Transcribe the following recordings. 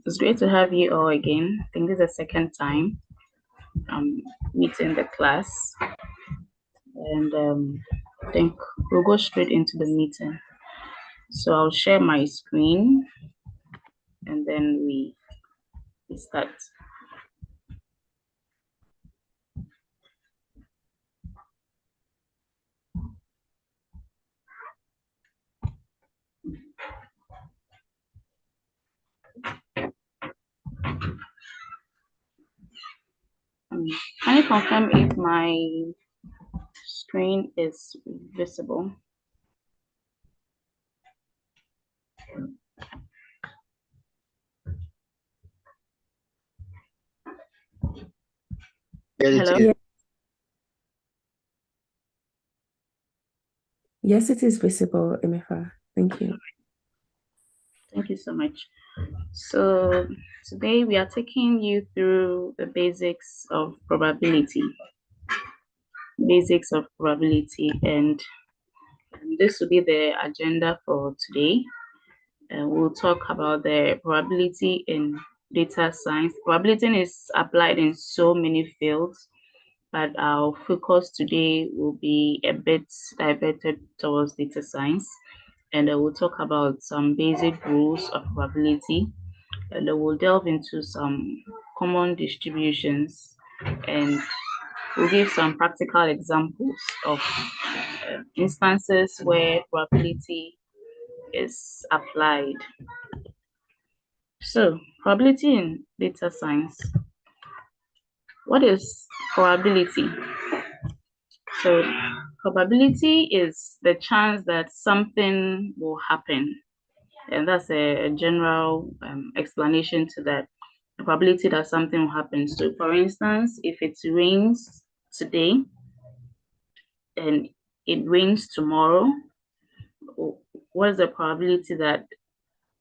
It's great to have you all again. I think this is the second time I'm meeting the class, and I think we'll go straight into the meeting. So I'll share my screen, and then we start. Can you confirm if my screen is visible? Hello? Yes, it is visible, Emefa. Thank you. Thank you so much. So today we are taking you through the basics of probability. And this will be the agenda for today. We'll talk about the probability in data science. Probability is applied in so many fields, but our focus today will be a bit diverted towards data science. And we'll talk about some basic rules of probability, and we'll delve into some common distributions, and we'll give some practical examples of instances where probability is applied. So, probability in data science. What is probability? So, probability is the chance that something will happen. And that's a general explanation to that. The probability that something will happen. So, for instance, if it rains today and it rains tomorrow, what is the probability that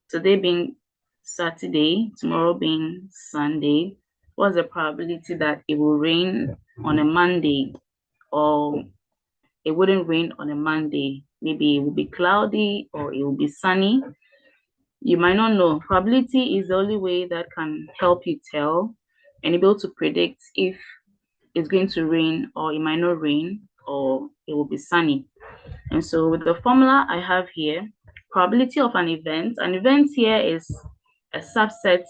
today being Saturday, tomorrow being Sunday, what's the probability that it will rain on a Monday, or it wouldn't rain on a Monday? Maybe it will be cloudy or it will be sunny. You might not know. Probability is the only way that can help you tell and be able to predict if it's going to rain or it might not rain or it will be sunny. And so with the formula I have here, probability of an event here is a subset,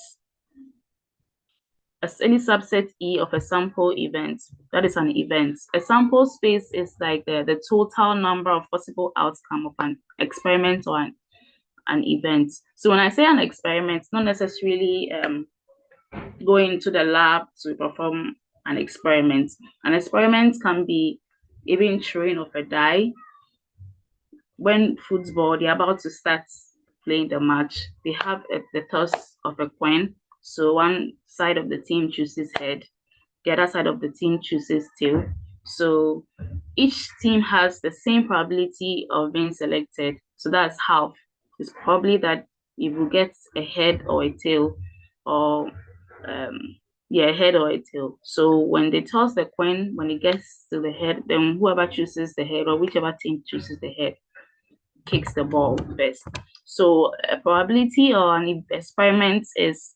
as any subset E of a sample event. That is an event. A sample space is like the total number of possible outcome of an experiment or an event. So when I say an experiment, it's not necessarily going to the lab to perform an experiment. An experiment can be even throwing of a die. When football, they're about to start playing the match, they have the toss of a coin. So one side of the team chooses head, the other side of the team chooses tail. So each team has the same probability of being selected. So that's half. It's probably that you will get a head or a tail, or a head or a tail. So when they toss the coin, when it gets to the head, then whoever chooses the head or whichever team chooses the head kicks the ball first. So a probability or an experiment is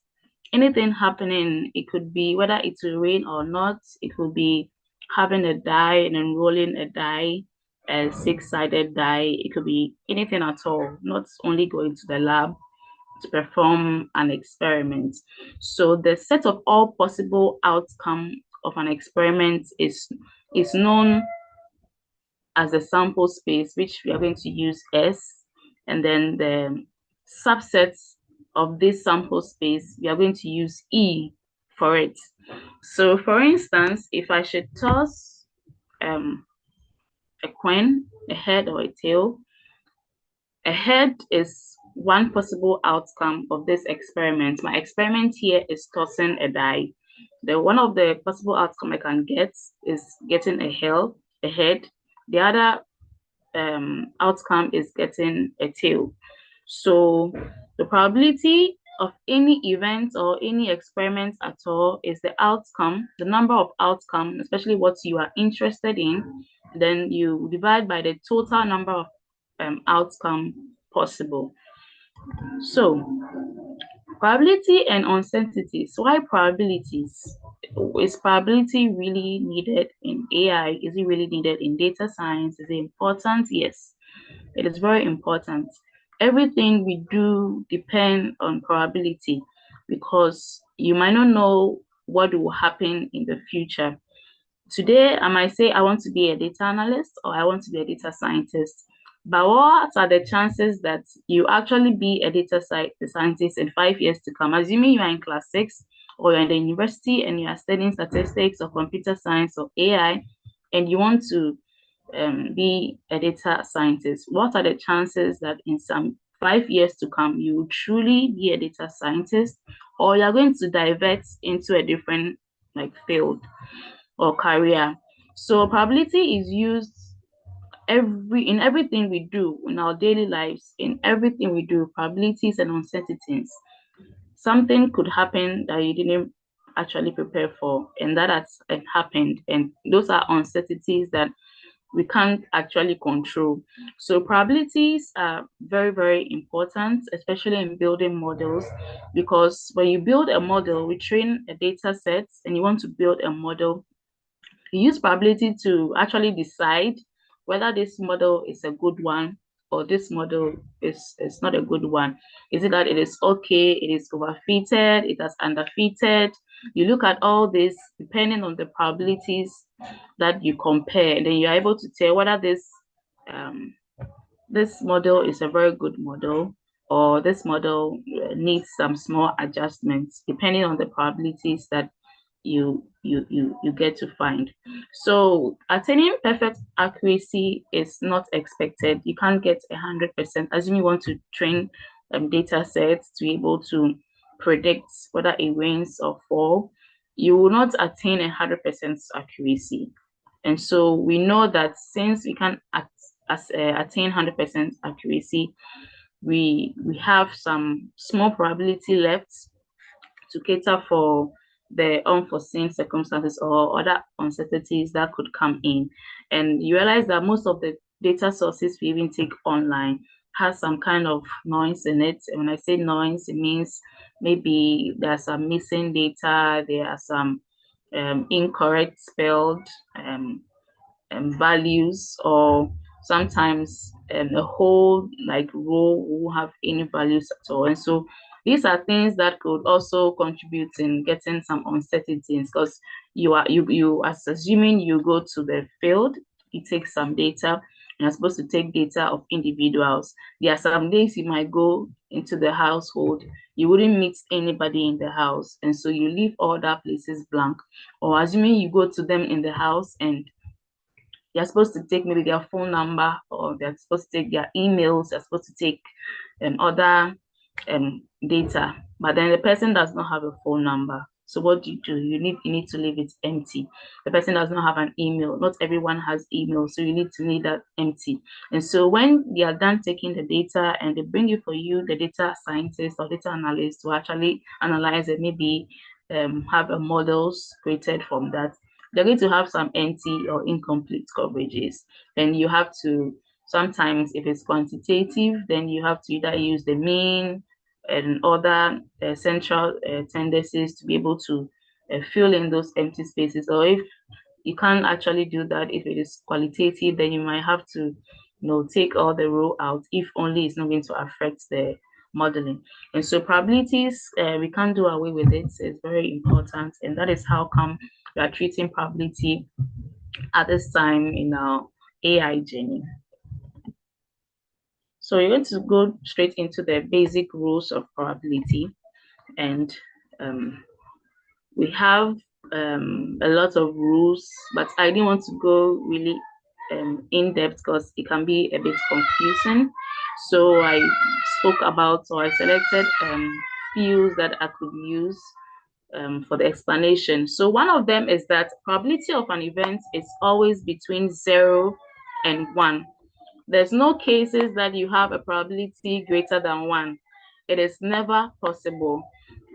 anything happening. It could be whether it will rain or not. It could be having a die and then rolling a die, a six-sided die. It could be anything at all, not only going to the lab to perform an experiment. So the set of all possible outcome of an experiment is known as the sample space, which we are going to use S, and then the subsets of this sample space, we are going to use E for it. So for instance, if I should toss a coin, a head or a tail, a head is one possible outcome of this experiment. My experiment here is tossing a die. One of the possible outcome I can get is getting a head. The other outcome is getting a tail. So the probability of any event or any experiment at all is the outcome, the number of outcome, especially what you are interested in. Then you divide by the total number of outcome possible. So Probability and uncertainties. Why probabilities? Is probability really needed in AI? Is it really needed in data science? Is it important? Yes, it is very important. Everything we do depends on probability because you might not know what will happen in the future. Today, I might say I want to be a data analyst or I want to be a data scientist. But what are the chances that you actually be a data scientist in 5 years to come? Assuming you are in class 6 or you're in the university and you are studying statistics or computer science or AI, and you want to be a data scientist, what are the chances that in some 5 years to come you will truly be a data scientist, or you're going to divert into a different field or career? So probability is used in everything we do in our daily lives. In everything we do, probabilities and uncertainties. Something could happen that you didn't actually prepare for, and that has happened, and those are uncertainties that we can't actually control. So probabilities are very, very important, especially in building models, because when you build a model, we train a data set and you want to build a model, you use probability to actually decide whether this model is a good one or this model is not a good one. Is it that it is okay, it is overfitted, it has underfitted? You look at all this depending on the probabilities that you compare, and then you're able to tell whether um, this model is a very good model or this model needs some small adjustments depending on the probabilities that you get to find. So attaining perfect accuracy is not expected. You can't get 100%. Assuming you want to train data sets to be able to predict whether it rains or fall, you will not attain 100% accuracy. And so we know that since we can attain 100% accuracy, we have some small probability left to cater for the unforeseen circumstances or other uncertainties that could come in. And you realize that most of the data sources we even take online has some kind of noise in it. And when I say noise, it means maybe there's some missing data, there are some incorrect spelled values, or sometimes a whole row will have any values at all. And so these are things that could also contribute in getting some uncertainties, because you as assuming you go to the field, you take some data, and you're supposed to take data of individuals. There are some days you might go into the household, you wouldn't meet anybody in the house, and so you leave all that places blank. Or assuming you go to them in the house and you're supposed to take maybe their phone number, or they're supposed to take their emails, they're supposed to take other data, but then the person does not have a phone number. So what do? You need to leave it empty. The person does not have an email. Not everyone has email, so you need to leave that empty. And so when they are done taking the data and they bring it for you, the data scientist or data analyst, to actually analyze it, maybe have a models created from that, they're going to have some empty or incomplete coverages. And you have to, sometimes if it's quantitative, then you have to either use the mean and other central tendencies to be able to fill in those empty spaces. Or if you can't actually do that, if it is qualitative, then you might have to take all the row out, if only it's not going to affect the modeling. And so probabilities, we can't do away with it. It's very important, and that is how come we are treating probability at this time in our AI journey. So we're going to go straight into the basic rules of probability, and we have a lot of rules, but I didn't want to go really in depth because it can be a bit confusing. So I spoke about, or I selected few that I could use for the explanation. So one of them is that probability of an event is always between 0 and 1. There's no cases that you have a probability greater than 1. It is never possible.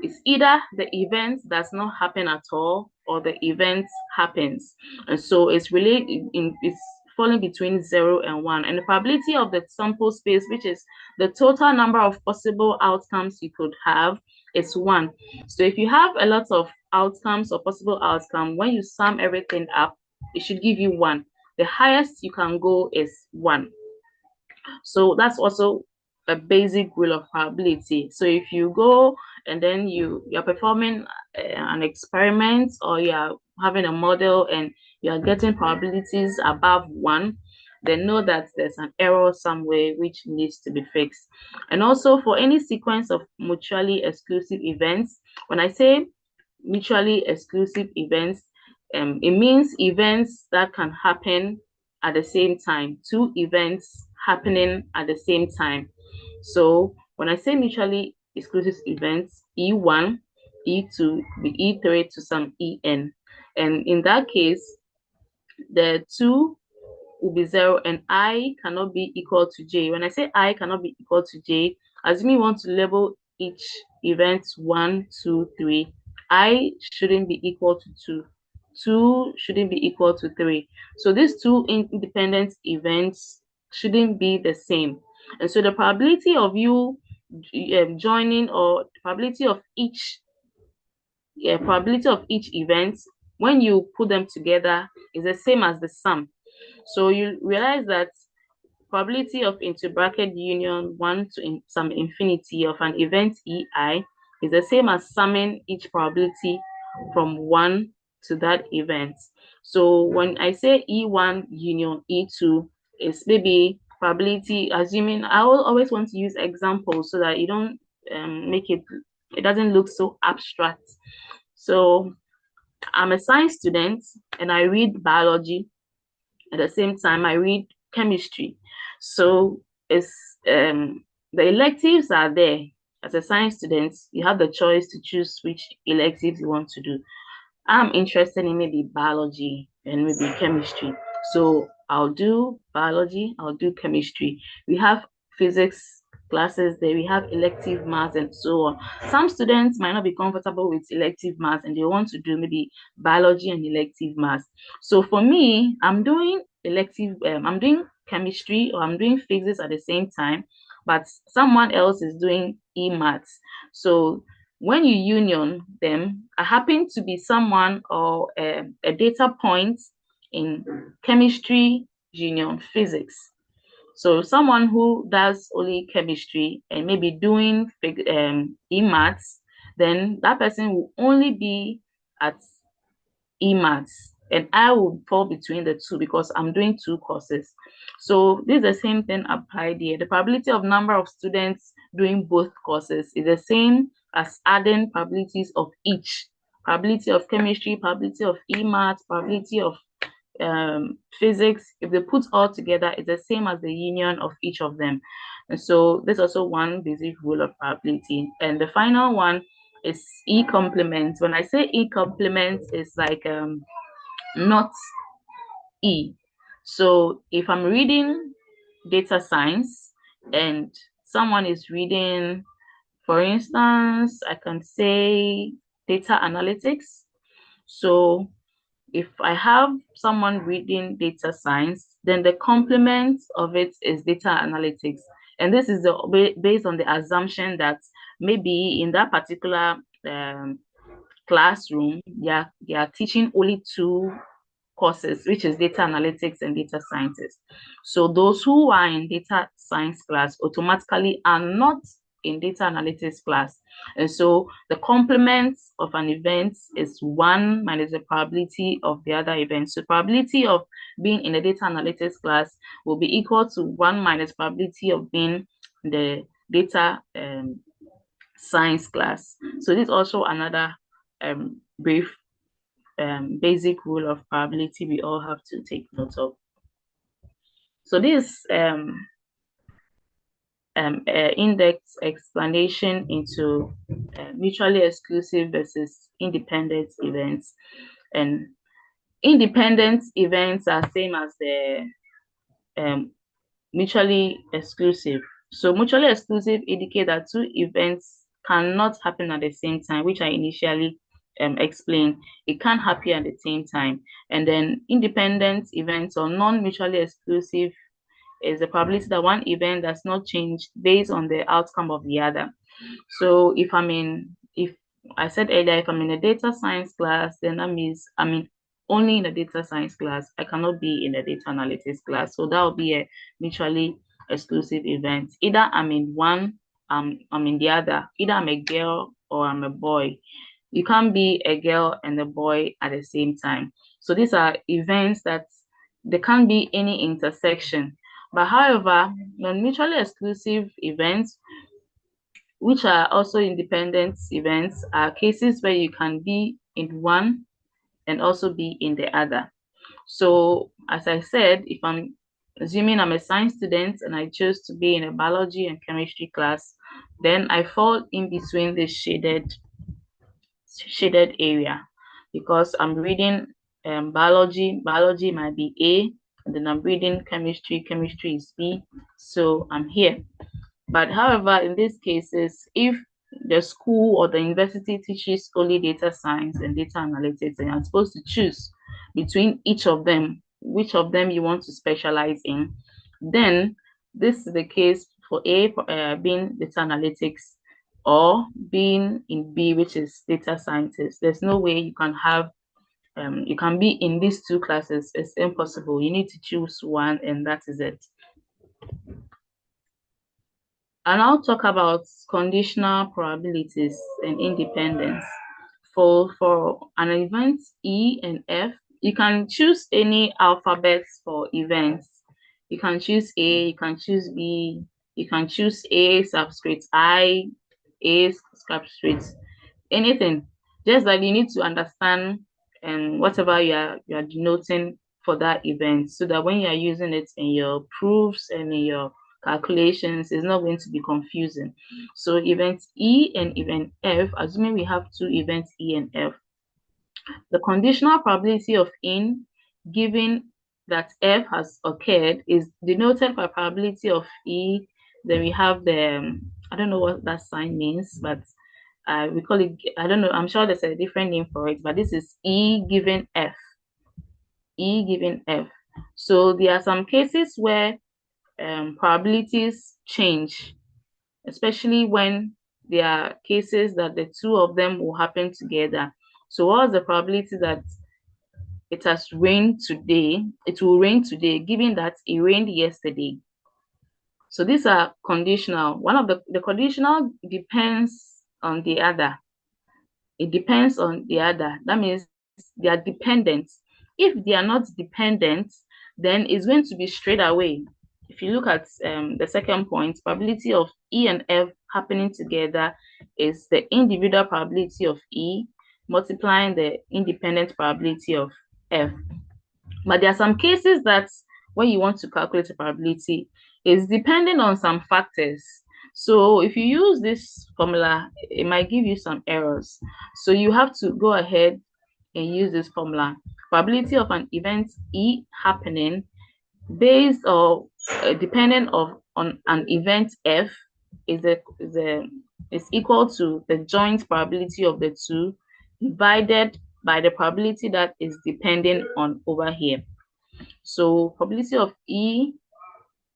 It's either the event does not happen at all or the event happens. And so it's really it's falling between 0 and 1. And the probability of the sample space, which is the total number of possible outcomes you could have, is 1. So if you have a lot of outcomes or possible outcome, when you sum everything up, it should give you 1. The highest you can go is 1. So that's also a basic rule of probability. So if you go and then you're performing an experiment, or you're having a model and you're getting probabilities above 1, then know that there's an error somewhere which needs to be fixed. And also, for any sequence of mutually exclusive events, when I say mutually exclusive events, it means events that can happen at the same time, 2 events happening at the same time. So when I say mutually exclusive events, E1, E2, the E3 to some En. And in that case, the 2 will be 0 and I cannot be equal to J. When I say I cannot be equal to J, assuming you want to label each event 1, 2, 3, I shouldn't be equal to 2. 2 shouldn't be equal to 3. So these 2 independent events shouldn't be the same. And so the probability of you joining, or the probability of each event, when you put them together, is the same as the sum. So you realize that probability of into bracket union 1 to some infinity of an event EI is the same as summing each probability from 1 to that event. So when I say E1 union E2, is maybe probability, assuming I will always want to use examples so that you don't make it doesn't look so abstract. So I'm a science student and I read biology. At the same time, I read chemistry. So it's the electives are there. As a science student, you have the choice to choose which electives you want to do. I'm interested in maybe biology and maybe chemistry. So I'll do biology, I'll do chemistry. We have physics classes there, we have elective maths and so on. Some students might not be comfortable with elective maths and they want to do maybe biology and elective maths. So for me, I'm doing I'm doing chemistry or I'm doing physics at the same time, but someone else is doing e-maths. So when you union them, I happen to be someone or a data point in chemistry union physics. So someone who does only chemistry and maybe doing e-maths, then that person will only be at e-maths and I will fall between the two because I'm doing 2 courses. So this is the same thing applied here. The probability of number of students doing both courses is the same as adding probabilities of each. Probability of chemistry, probability of e-maths, probability of physics. If they put all together, it's the same as the union of each of them. And so there's also one basic rule of probability. And the final one is E complement. When I say E complement, it's like not E. So if I'm reading data science and someone is reading, for instance, I can say data analytics. So if I have someone reading data science, then the complement of it is data analytics. And this is based on the assumption that maybe in that particular classroom, they are teaching only 2 courses, which is data analytics and data scientists. So those who are in data science class automatically are not in data analytics class. And so the complement of an event is 1 minus the probability of the other event. So probability of being in the data analytics class will be equal to 1 minus probability of being in the data science class. So this is also another brief basic rule of probability we all have to take note of. So this in-depth explanation into mutually exclusive versus independent events. And independent events are same as the mutually exclusive. So mutually exclusive indicate that 2 events cannot happen at the same time, which I initially explained. It can't happen at the same time. And then independent events or non-mutually exclusive is the probability that one event does not change based on the outcome of the other. So if I'm in I said earlier, if I'm in a data science class, then that means I'm only in a data science class. I cannot be in a data analytics class. So that will be a mutually exclusive event. Either I'm in one, I'm in the other. Either I'm a girl or I'm a boy. You can't be a girl and a boy at the same time. So these are events that there can't be any intersection. But however, non-mutually exclusive events, which are also independent events, are cases where you can be in one and also be in the other. So, as I said, if I'm assuming I'm a science student and I chose to be in a biology and chemistry class, then I fall in between this shaded area because I'm reading biology. Biology might be A, and then I'm reading chemistry. Chemistry is B. So I'm here. But however, in these cases, if the school or the university teaches only data science and data analytics, and you're supposed to choose between each of them, which of them you want to specialize in, then this is the case for A, being data analytics, or being in B, which is data scientist. There's no way you can have you can be in these two classes. It's impossible. You need to choose one, and that is it. And I'll talk about conditional probabilities and independence. For an event E and F, you can choose any alphabets for events. You can choose A, you can choose B, you can choose A subscript I, A subscript, anything. Just that you need to understand whatever you are denoting for that event, so that when you are using it in your proofs and in your calculations, it's not going to be confusing. So event E and event F, assuming we have two events E and F, the conditional probability of in, given that F has occurred, is denoted by probability of E. Then we have the I don't know what that sign means, but we call it, I don't know, I'm sure there's a different name for it, but this is E given F. E given F. So there are some cases where probabilities change, especially when there are cases that the two of them will happen together. So what's the probability that it has rained today? It will rain today, given that it rained yesterday. So these are conditional. One of the conditional depends on the other. It depends on the other. That means they are dependent. If they are not dependent, then it's going to be straight away. If you look at the second point, probability of E and F happening together is the individual probability of E multiplying the independent probability of F. But there are some cases that when you want to calculate the probability, it's depending on some factors. So if you use this formula, it might give you some errors. So you have to go ahead and use this formula. Probability of an event E happening based or dependent on an event F is equal to the joint probability of the two divided by the probability that is depending on over here. So probability of E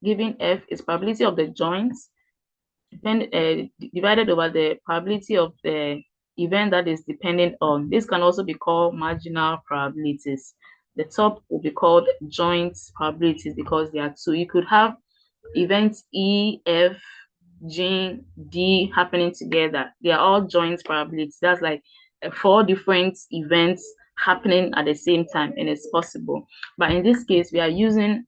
given F is probability of the joints divided over the probability of the event that is dependent on. This can also be called marginal probabilities. The top will be called joint probabilities because there are two. You could have events E, F, G, D happening together. They are all joint probabilities. That's like four different events happening at the same time, and it's possible. But in this case, we are using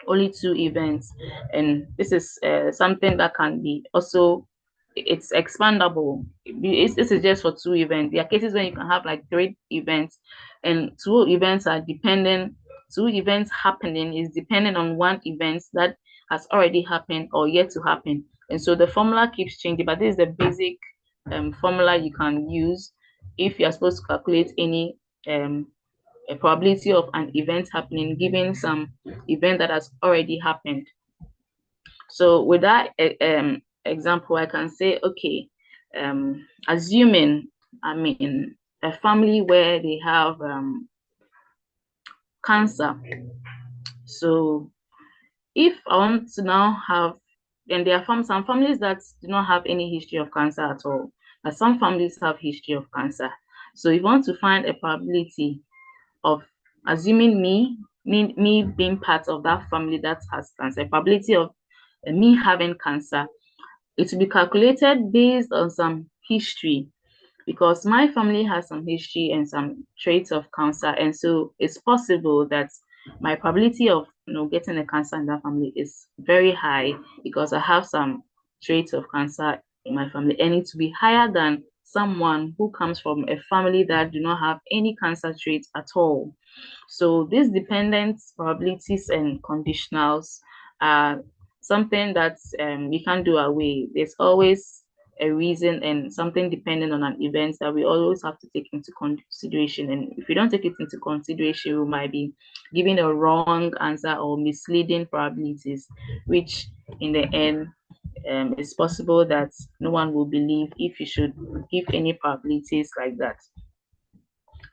only two events, and this is something that can be also, it's expandable. This is just for two events. There are cases when you can have like three events, and two events are dependent. Two events happening is dependent on one event that has already happened or yet to happen, and so the formula keeps changing. But this is the basic formula you can use if you are supposed to calculate any a probability of an event happening given some event that has already happened. So with that example, I can say, okay, assuming I'm in a family where they have cancer. So if I want to now have, and there are some families that do not have any history of cancer at all. But some families have history of cancer. So if you want to find a probability of, assuming me being part of that family that has cancer, probability of me having cancer, it will be calculated based on some history, because my family has some history and some traits of cancer, and so it's possible that my probability of getting a cancer in that family is very high because I have some traits of cancer in my family, and it will be higher than someone who comes from a family that do not have any cancer traits at all. So these dependent probabilities and conditionals are something that we can't do away. There's always a reason and something dependent on an event that we always have to take into consideration. And if we don't take it into consideration, we might be giving a wrong answer or misleading probabilities, which in the end it's possible that no one will believe if you should give any probabilities like that.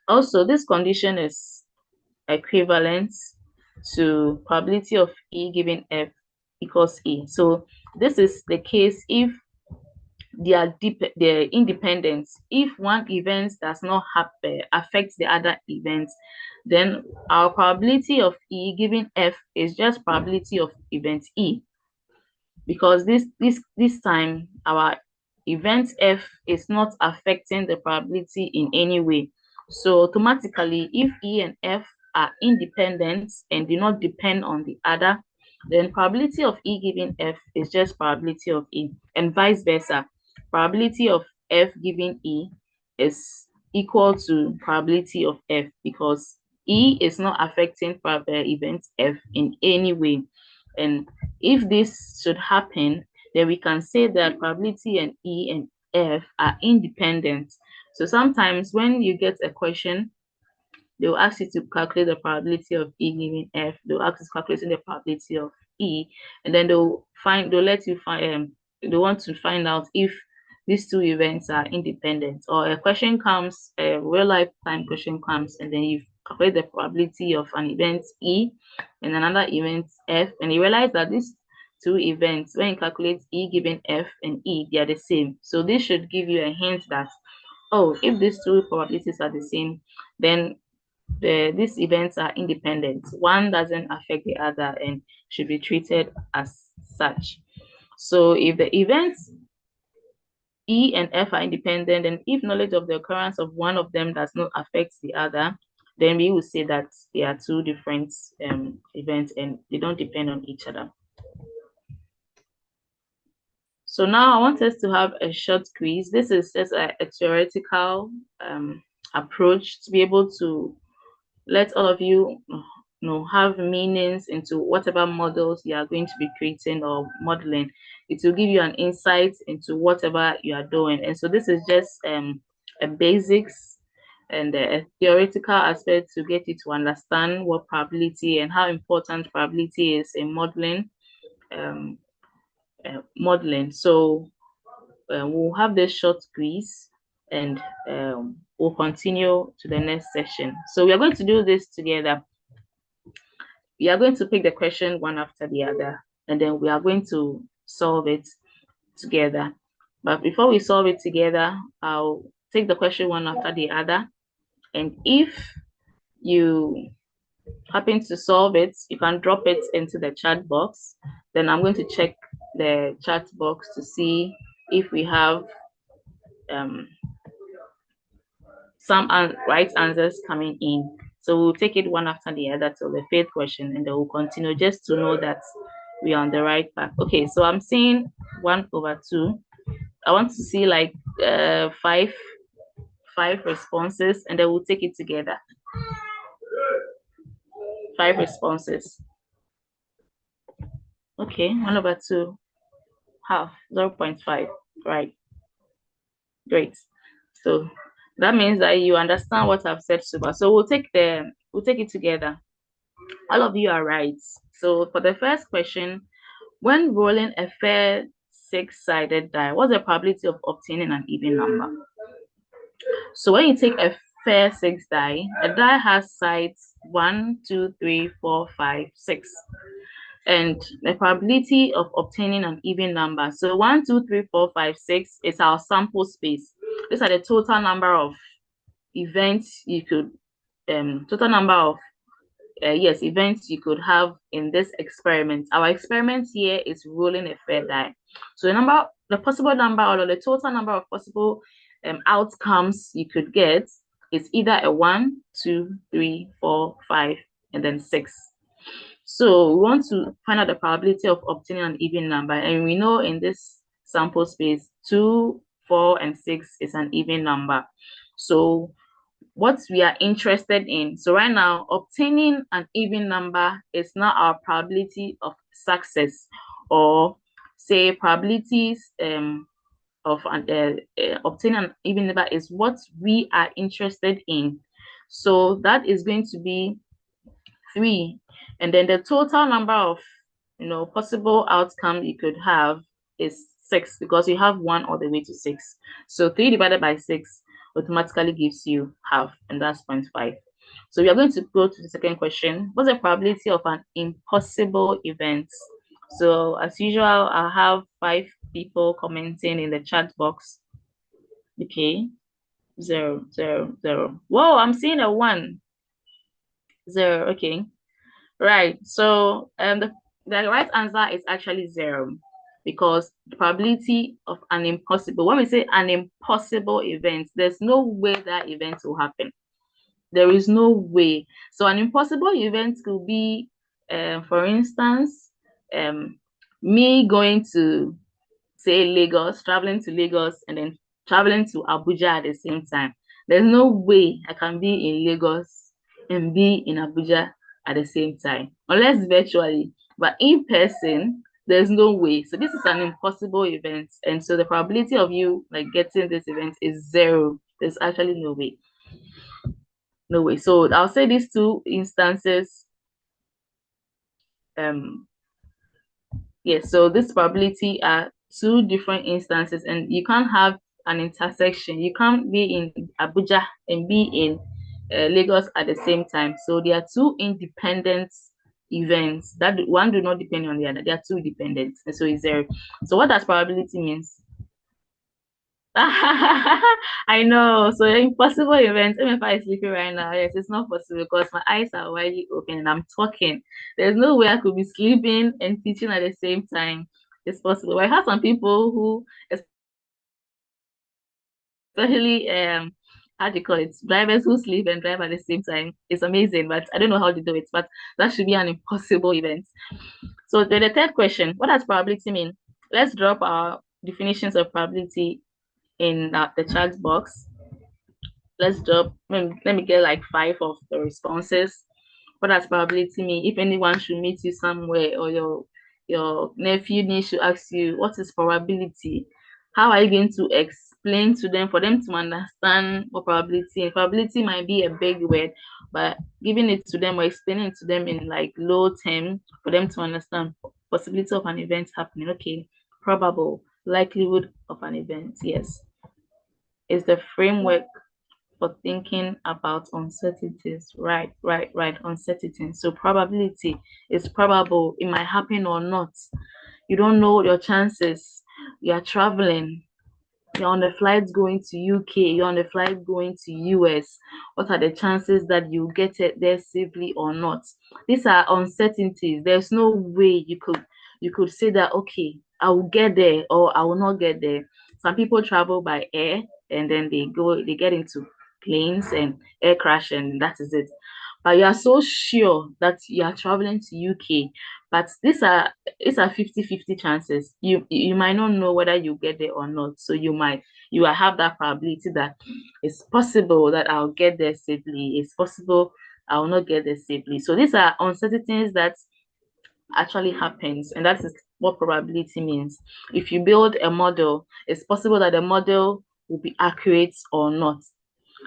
Also, this condition is equivalent to probability of E given F equals E. So this is the case if they are independent. If one event does not affect the other event, then our probability of E given F is just probability of event E, because this time our event F is not affecting the probability in any way. So automatically, if E and F are independent and do not depend on the other, then probability of E given F is just probability of E, and vice versa. Probability of F given E is equal to probability of F, because E is not affecting event F in any way. And if this should happen, then we can say that probability and E and F are independent. So sometimes when you get a question, they'll ask you to calculate the probability of E given F. They'll ask you to calculate the probability of E, and then they'll let you find they want to find out if these two events are independent. Or a question comes, a real life time question comes, and then you calculate the probability of an event E and another event F, and you realize that these two events, when you calculate E given F and E, they are the same. So this should give you a hint that, oh, if these two probabilities are the same, then these events are independent. One doesn't affect the other and should be treated as such. So if the events E and F are independent, and if knowledge of the occurrence of one of them does not affect the other, then we will say that they are two different events and they don't depend on each other. So now I want us to have a short quiz. This is just a theoretical approach to be able to let all of you have meanings into whatever models you are going to be creating or modeling. It will give you an insight into whatever you are doing. And so this is just a basics and a theoretical aspect to get you to understand what probability and how important probability is in modeling. So we'll have this short quiz, and we'll continue to the next session. So we are going to do this together. We are going to pick the question one after the other, and then we are going to solve it together. But before we solve it together, I'll take the question one after the other. And if you happen to solve it, you can drop it into the chat box. Then I'm going to check the chat box to see if we have some right answers coming in. So we'll take it one after the other till the fifth question, and then we'll continue just to know that we are on the right path. Okay, so I'm seeing 1/2. I want to see like five responses, and then we'll take it together. 5 responses. Okay, 1/2, half, 0.5. Right. Great. So that means that you understand what I've said so far. So we'll take it together. All of you are right. So for the first question, when rolling a fair 6-sided die, what's the probability of obtaining an even number? So when you take a fair 6 die, a die has sides 1, 2, 3, 4, 5, 6. And the probability of obtaining an even number. So 1, 2, 3, 4, 5, 6 is our sample space. These are the total number of events you could, total number of events you could have in this experiment. Our experiment here is rolling a fair die. So the possible number, or the total number of possible outcomes you could get is either a 1, 2, 3, 4, 5, and then 6. So we want to find out the probability of obtaining an even number, and we know in this sample space 2, 4, and 6 is an even number. So what we are interested in. So right now, obtaining an even number is not our probability of success, or say probabilities of obtaining an even number is what we are interested in. So that is going to be 3. And then the total number of possible outcome you could have is 6, because you have 1 all the way to 6. So 3 divided by 6 automatically gives you half, and that's 0.5. So we are going to go to the second question. What's the probability of an impossible event? So as usual, I have 5 people commenting in the chat box. Okay, 0, 0, 0. Whoa, I'm seeing a 1. 0. Okay, right. So the right answer is actually 0, because the probability of an impossible, when we say an impossible event, there's no way that event will happen. There is no way. So an impossible event could be, for instance, me going to, say, Lagos, traveling to Lagos, and then traveling to Abuja at the same time. There's no way I can be in Lagos and be in Abuja at the same time, unless virtually. But in person, there's no way. So this is an impossible event, and so the probability of you getting this event is 0. There's actually no way. No way. So I'll say these two instances. Yes, so this probability are 2 different instances, and you can't have an intersection. You can't be in Abuja and be in Lagos at the same time. So there are 2 independent events that one do not depend on the other. They are 2 dependent, and so it's 0. So what does probability means? I know. So impossible event. Emefa is sleeping right now. Yes, it's not possible because my eyes are widely open and I'm talking. There's no way I could be sleeping and teaching at the same time. It's possible. But I have some people who, especially how do you call it, drivers who sleep and drive at the same time. It's amazing, but I don't know how to do it. But that should be an impossible event. So the third question: what does probability mean? Let's drop our definitions of probability in the chat box. Let's drop, let me get like 5 of the responses. What does probability mean? If anyone should meet you somewhere, or your nephew needs to ask you what is probability, how are you going to explain to them for them to understand what probability is? Probability might be a big word, but giving it to them or explaining it to them in like low terms for them to understand possibility of an event happening. Okay, probable, likelihood of an event. Yes, is the framework for thinking about uncertainties. Right. Uncertainty. So probability is probable. It might happen or not. You don't know your chances. You are traveling. You're on the flight going to UK. You're on the flight going to US. What are the chances that you get it there safely or not? These are uncertainties. There's no way you could say that, okay, I will get there or I will not get there. Some people travel by air and then they get into planes and air crash, and that is it. But you are so sure that you are traveling to UK, but these are 50-50 chances. You might not know whether you get there or not. So you will have that probability that it's possible that I'll get there safely. It's possible I will not get there safely. So these are uncertainties that actually happens, and that is what probability means. If you build a model, it's possible that the model will be accurate or not.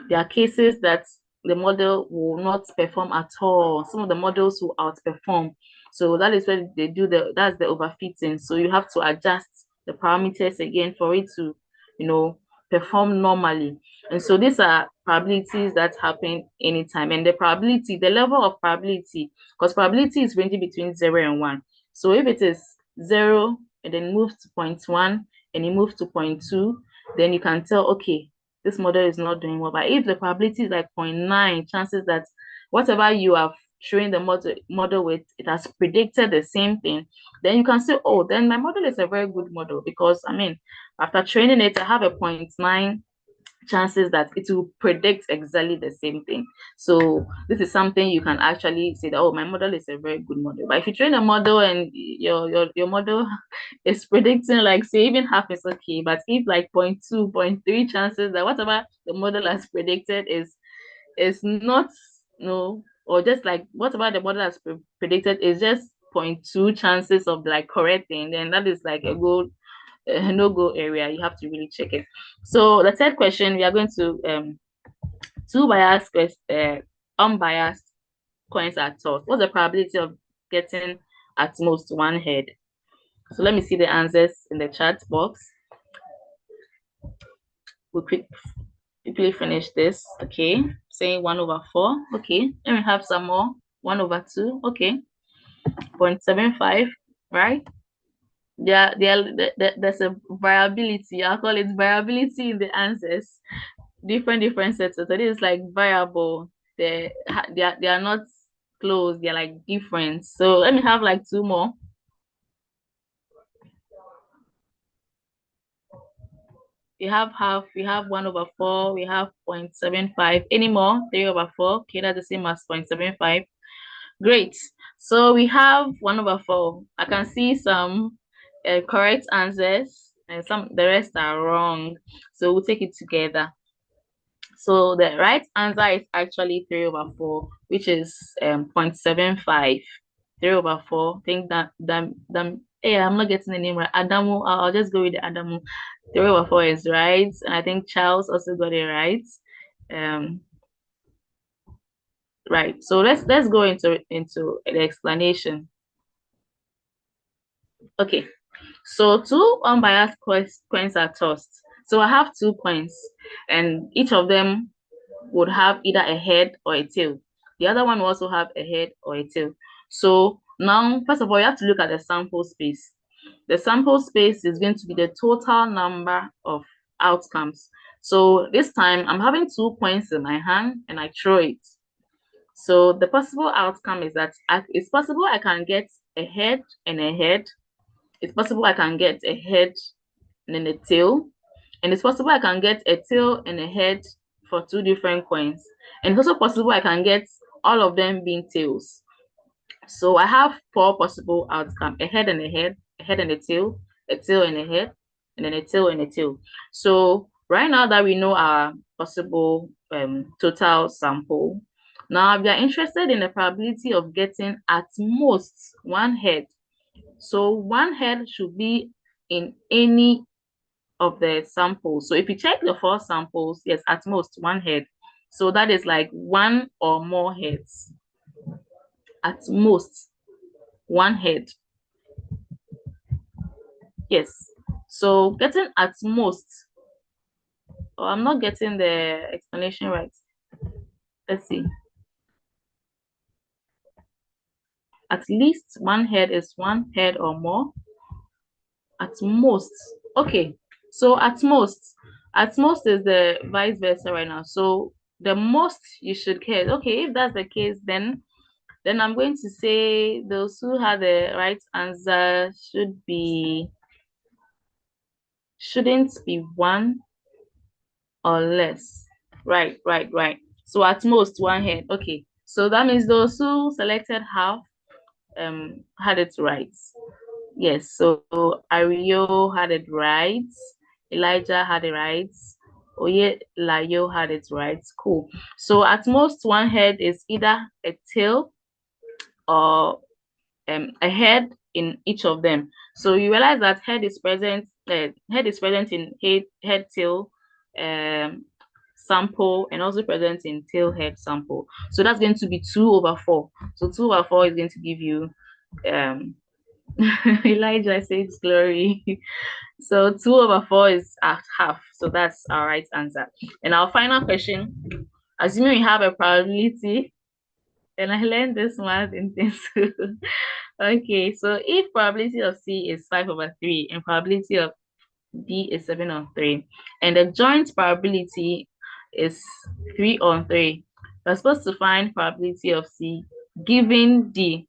There are cases that the model will not perform at all. Some of the models will outperform. So that is where they do that's the overfitting. So you have to adjust the parameters again for it to, perform normally. And so these are probabilities that happen anytime. And the level of probability, because probability is ranging between 0 and 1. So if it is 0 and then move to 0.1 and you move to 0.2, then you can tell, okay, this model is not doing well. But if the probability is like 0.9, chances that whatever you have trained the model with, it has predicted the same thing, then you can say, oh, then my model is a very good model, because I mean, after training it, I have a 0.9 chances that it will predict exactly the same thing. So this is something you can actually say that, oh, my model is a very good model. But if you train a model and your model is predicting like, say, even half is okay, but if like 0.2, 0.3 chances that whatever the model has predicted is not, no, or just like whatever the model has predicted is just 0.2 chances of like correct thing, then that is like a good no-go area. You have to really check it. So the third question, we are going to two biased, unbiased coins are tossed. What's the probability of getting at most one head? So let me see the answers in the chat box. We'll quickly finish this. Okay, saying 1/4. Okay, then we have some more. 1/2. Okay, 0.75. Right? There's a variability. I'll call it variability in the answers. Different sets. So this is like variable. They are not close. They're like different. So let me have like two more. We have half. We have 1/4. We have 0.75. Any more? 3/4. Okay, that's the same as 0.75. Great. So we have 1/4. I can see some correct answers, and the rest are wrong. So we'll take it together. So the right answer is actually 3/4, which is 0.75. 3/4. I think yeah, I'm not getting the name right. Adamu, I'll just go with the Adamu. 3/4 is right. And I think Charles also got it right. Right. So let's go into the explanation. Okay. So two unbiased coins are tossed. So I have 2 coins, and each of them would have either a head or a tail. The other one will also have a head or a tail. So now, first of all, you have to look at the sample space. The sample space is going to be the total number of outcomes. So this time I'm having 2 coins in my hand and I throw it. So the possible outcome is that it's possible I can get a head and a head. It's possible I can get a head and then a tail. And it's possible I can get a tail and a head for 2 different coins. And it's also possible I can get all of them being tails. So I have 4 possible outcomes: a head and a head, a head and a tail and a head, and then a tail and a tail. So right now that we know our possible total sample, now we are interested in the probability of getting at most one head. So one head should be in any of the samples. So if you check the 4 samples, yes, at most one head. So that is like one or more heads. At most one head. Yes. So getting at most, oh, I'm not getting the explanation right. Let's see. At least one head is one head or more. At most. Okay. So at most is the vice versa right now. So the most you should get. Okay, if that's the case, then I'm going to say those who had the right answer shouldn't be one or less. Right. So at most one head. Okay. So that means those who selected half had it right. Yes. So Ario had it right. Elijah had it right. Oye Layo had it right. Cool. So at most one head is either a tail or a head in each of them. So you realize that head is present in head tail sample, and also present in tail head sample. So that's going to be 2/4. So 2/4 is going to give you Elijah says glory. So 2/4 is at half. So that's our right answer. And our final question, assuming we have a probability, and I learned this math in this. Okay, so if probability of C is 5/3 and probability of D is 7 on 3. And the joint probability is 3 on 3. We're supposed to find probability of C given D.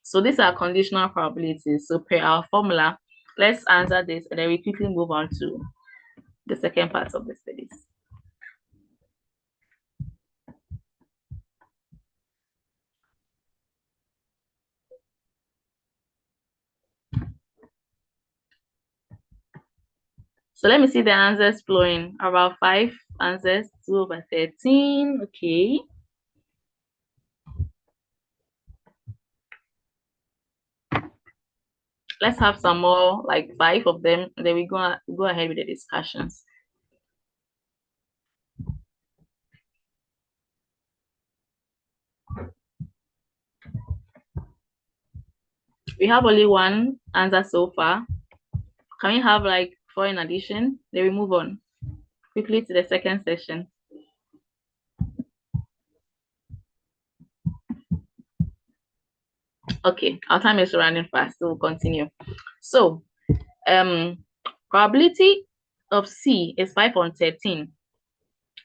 So these are conditional probabilities. So per our formula, let's answer this and then we quickly move on to the second part of the studies. So let me see the answers flowing. About 5 answers, 2/13. Okay. Let's have some more, like 5 of them, and then we go ahead with the discussions. We have only one answer so far. Can we have like 4 in addition? Then we move on quickly to the second session. Okay, our time is running fast, so we'll continue. So, probability of C is 5 on 13,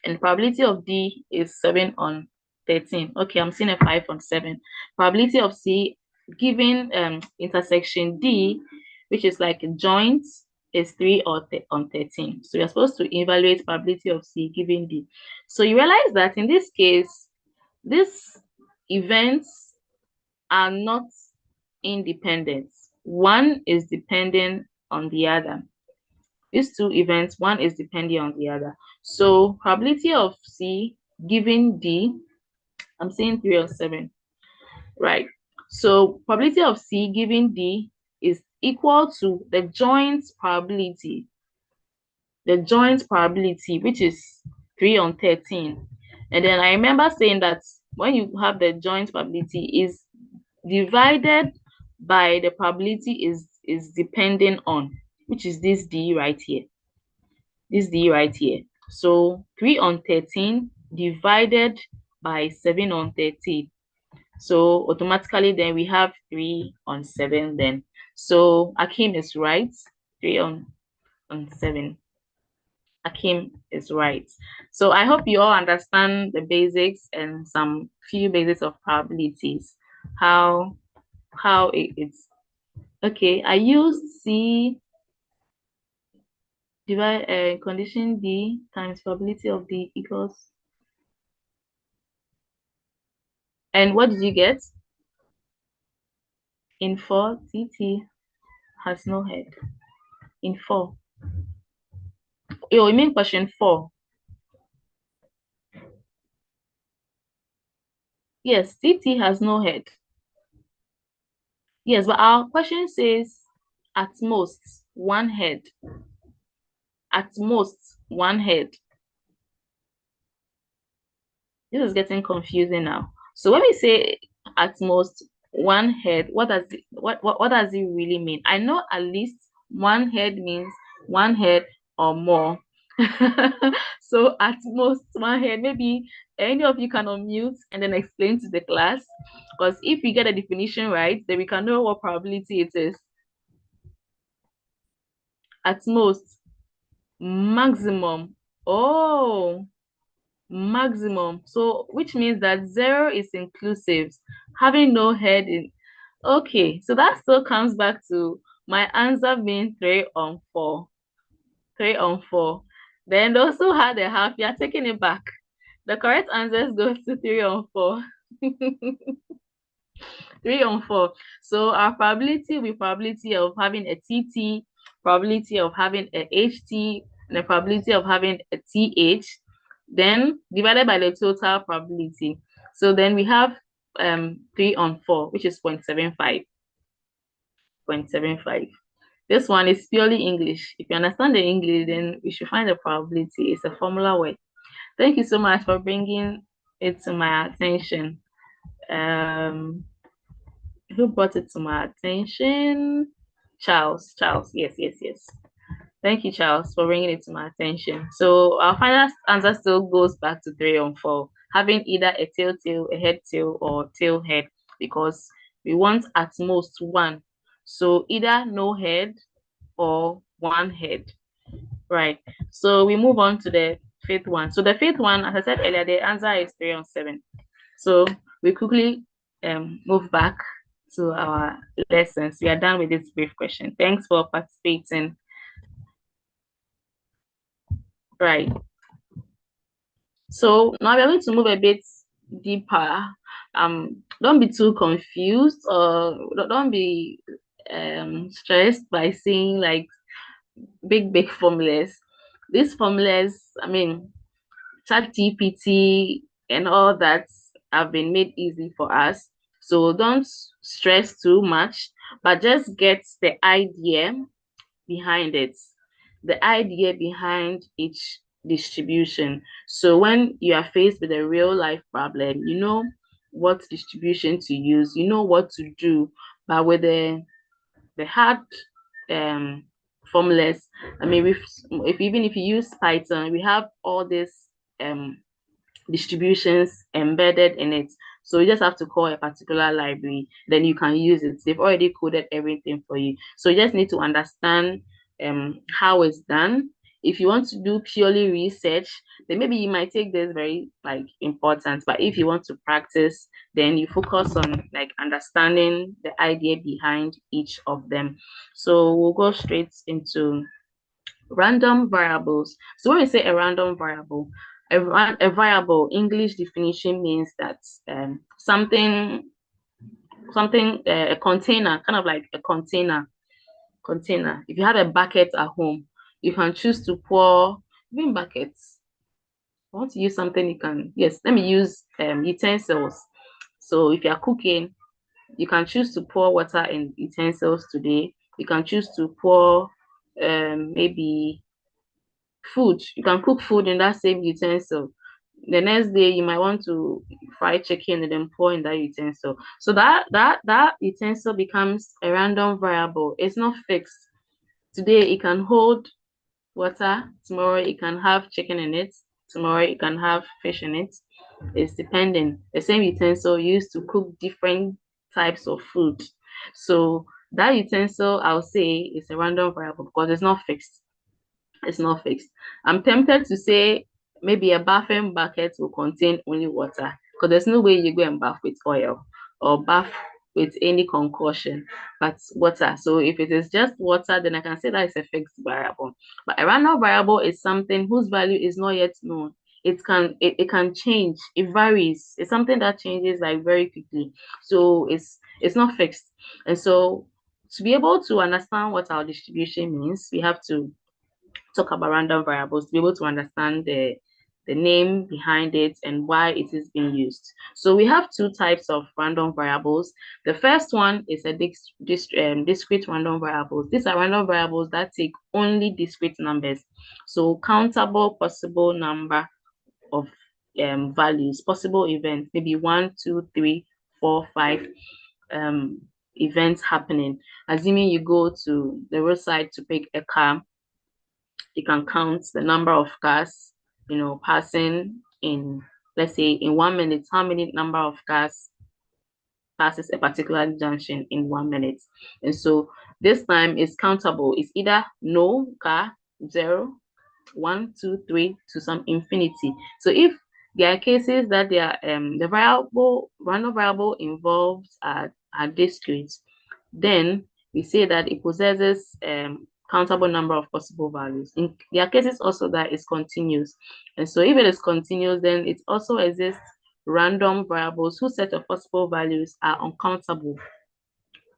and probability of D is 7 on 13. Okay, I'm seeing a 5 on 7. Probability of C given intersection D, which is like a joint, is 3 on 13. So you're supposed to evaluate probability of C given D. So you realize that in this case, these events are not independent. One is dependent on the other. These two events, one is depending on the other. So probability of C given D, I'm saying 3 or 7, right? So probability of C given D is equal to the joint probability, which is 3 on 13. And then I remember saying that when you have the joint probability is divided by the probability is depending on, which is this D right here. This D right here. So 3 on 13 divided by 7 on 13. So automatically then we have 3 on 7 then. So Akim is right. 3 on 7. Akim is right. So I hope you all understand the basics and some few basics of probabilities. How it's okay. I use C divide condition D times probability of D equals. And what did you get? In 4, TT has no head. In 4. Oh, you mean question 4? Yes, TT has no head. Yes, but our question says at most 1 head. At most 1 head. This is getting confusing now. So when we say at most 1 head, what does it really mean? I know at least 1 head means 1 head or more. So at most 1 head, maybe any of you can unmute and then explain to the class. Because if we get a definition right, then we can know what probability it is. At most, maximum. Oh, maximum. So which means that 0 is inclusive, having no head in. Okay, so that still comes back to my answer being 3 on 4. 3 on 4. Then those who had a half, you're taking it back. The correct answers go to 3 on 4. 3 on 4. So our probability with probability of having a TT, probability of having a HT, and the probability of having a TH, then divided by the total probability. So then we have 3 on 4, which is 0.75. 0.75. This one is purely English. If you understand the English, then we should find the probability. It's a formula way. Thank you so much for bringing it to my attention. Who brought it to my attention? Charles. Yes. Thank you, Charles, for bringing it to my attention. So our final answer still goes back to 3 on 4, having either a tail, a head, tail, or tail head, because we want at most 1. So either no head or one head. Right. So we move on to the fifth one. So the fifth one, as I said earlier, the answer is 3 on 7. So we quickly move back to our lessons. We are done with this brief question. Thanks for participating. Right. So now we're going to move a bit deeper. Don't be too confused, or don't be stressed by seeing like big formulas. These formulas, I mean, ChatGPT and all that have been made easy for us. So don't stress too much, but just get the idea behind it, the idea behind each distribution. So when you are faced with a real life problem, you know what distribution to use, you know what to do. But with the hard um formulas, I mean, if even if you use Python, we have all these um distributions embedded in it. So you just have to call a particular library, then you can use it. They've already coded everything for you. So you just need to understand how it's done. If you want to do purely research, then maybe you might take this very like important. But if you want to practice, then you focus on like understanding the idea behind each of them. So we'll go straight into random variables. So when we say a random variable, a variable English definition means that a container, kind of like a container. If you have a bucket at home, you can choose to pour even buckets. I want to use something you can, yes, let me use utensils. So if you're cooking, you can choose to pour water in utensils today. You can choose to pour maybe food. You can cook food in that same utensil. The next day you might want to fry chicken and then pour in that utensil. So that utensil becomes a random variable. It's not fixed. Today it can hold water, tomorrow it can have chicken in it, tomorrow it can have fish in it. It's depending. The same utensil used to cook different types of food. So that utensil, I'll say, is a random variable because it's not fixed. It's not fixed. I'm tempted to say maybe a bathing bucket will contain only water because there's no way you go and bath with oil or bath with any concoction, but water. So if it is just water, then I can say that it's a fixed variable. But a random variable is something whose value is not yet known. It can change. It varies. It's something that changes like very quickly. So it's not fixed. And so to be able to understand what our distribution means, we have to talk about random variables to be able to understand the name behind it and why it is being used. So we have two types of random variables. The first one is a discrete random variables. These are random variables that take only discrete numbers. So countable possible number of values, possible events, maybe 1, 2, 3, 4, 5 events happening. Assuming you go to the roadside to pick a car, you can count the number of cars, passing in, let's say, in 1 minute, how many number of cars passes a particular junction in 1 minute. And so this time is countable. It's either no car, 0, 1, 2, 3 to some infinity. So if there are cases that they are the random variable involved are discrete, then we say that it possesses countable number of possible values. In there are cases also that is continuous. And so if it is continuous, then it also exists random variables whose set of possible values are uncountable.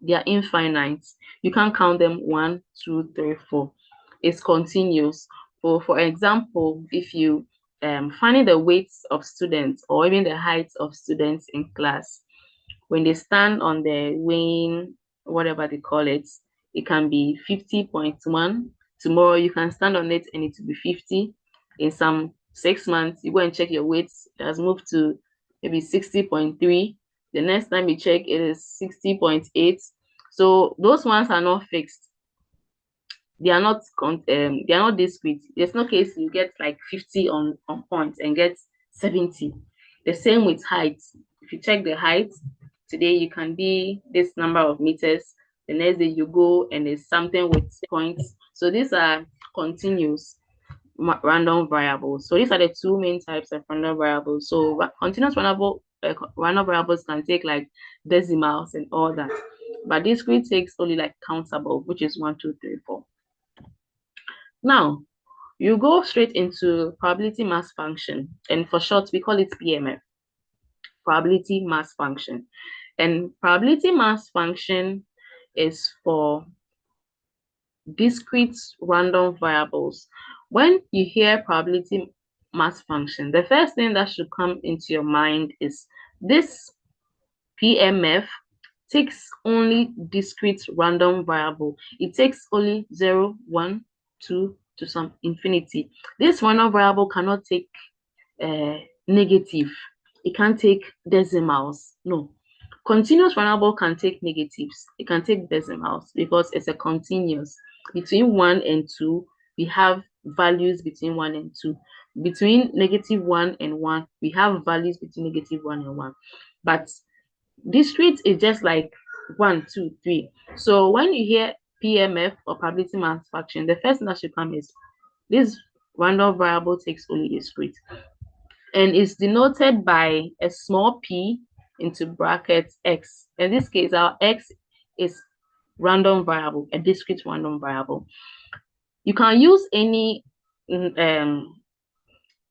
They are infinite. You can't count them 1, 2, 3, 4. It's continuous. For example, if you finding the weights of students or even the heights of students in class, when they stand on the weighing, whatever they call it, it can be 50.1. Tomorrow you can stand on it and it will be 50. In some 6 months, you go and check your weights, it has moved to maybe 60.3. The next time you check, it is 60.8. So those ones are not fixed. They are not discrete. There's no case you get like 50 on points and get 70. The same with height. If you check the height, today you can be this number of meters. the next day you go and it's something with points. So these are continuous random variables. So these are the two main types of random variables. So continuous random variables can take like decimals and all that, but discrete takes only like countable, which is 1, 2, 3, 4. Now you go straight into probability mass function, and for short we call it PMF, probability mass function. And probability mass function is for discrete random variables. When you hear probability mass function, the first thing that should come into your mind is this PMF takes only discrete random variable. It takes only 0, 1, 2 to some infinity. This random variable cannot take negative. It can't take decimals. No. Continuous variable can take negatives. It can take decimals because it's a continuous. Between 1 and 2, we have values between 1 and 2. Between -1 and 1, we have values between -1 and 1. But discrete is just like 1, 2, 3. So when you hear PMF or probability mass function, the first thing that should come is this random variable takes only discrete, and is denoted by a small p into brackets x. In this case, our x is random variable, a discrete random variable. You can use any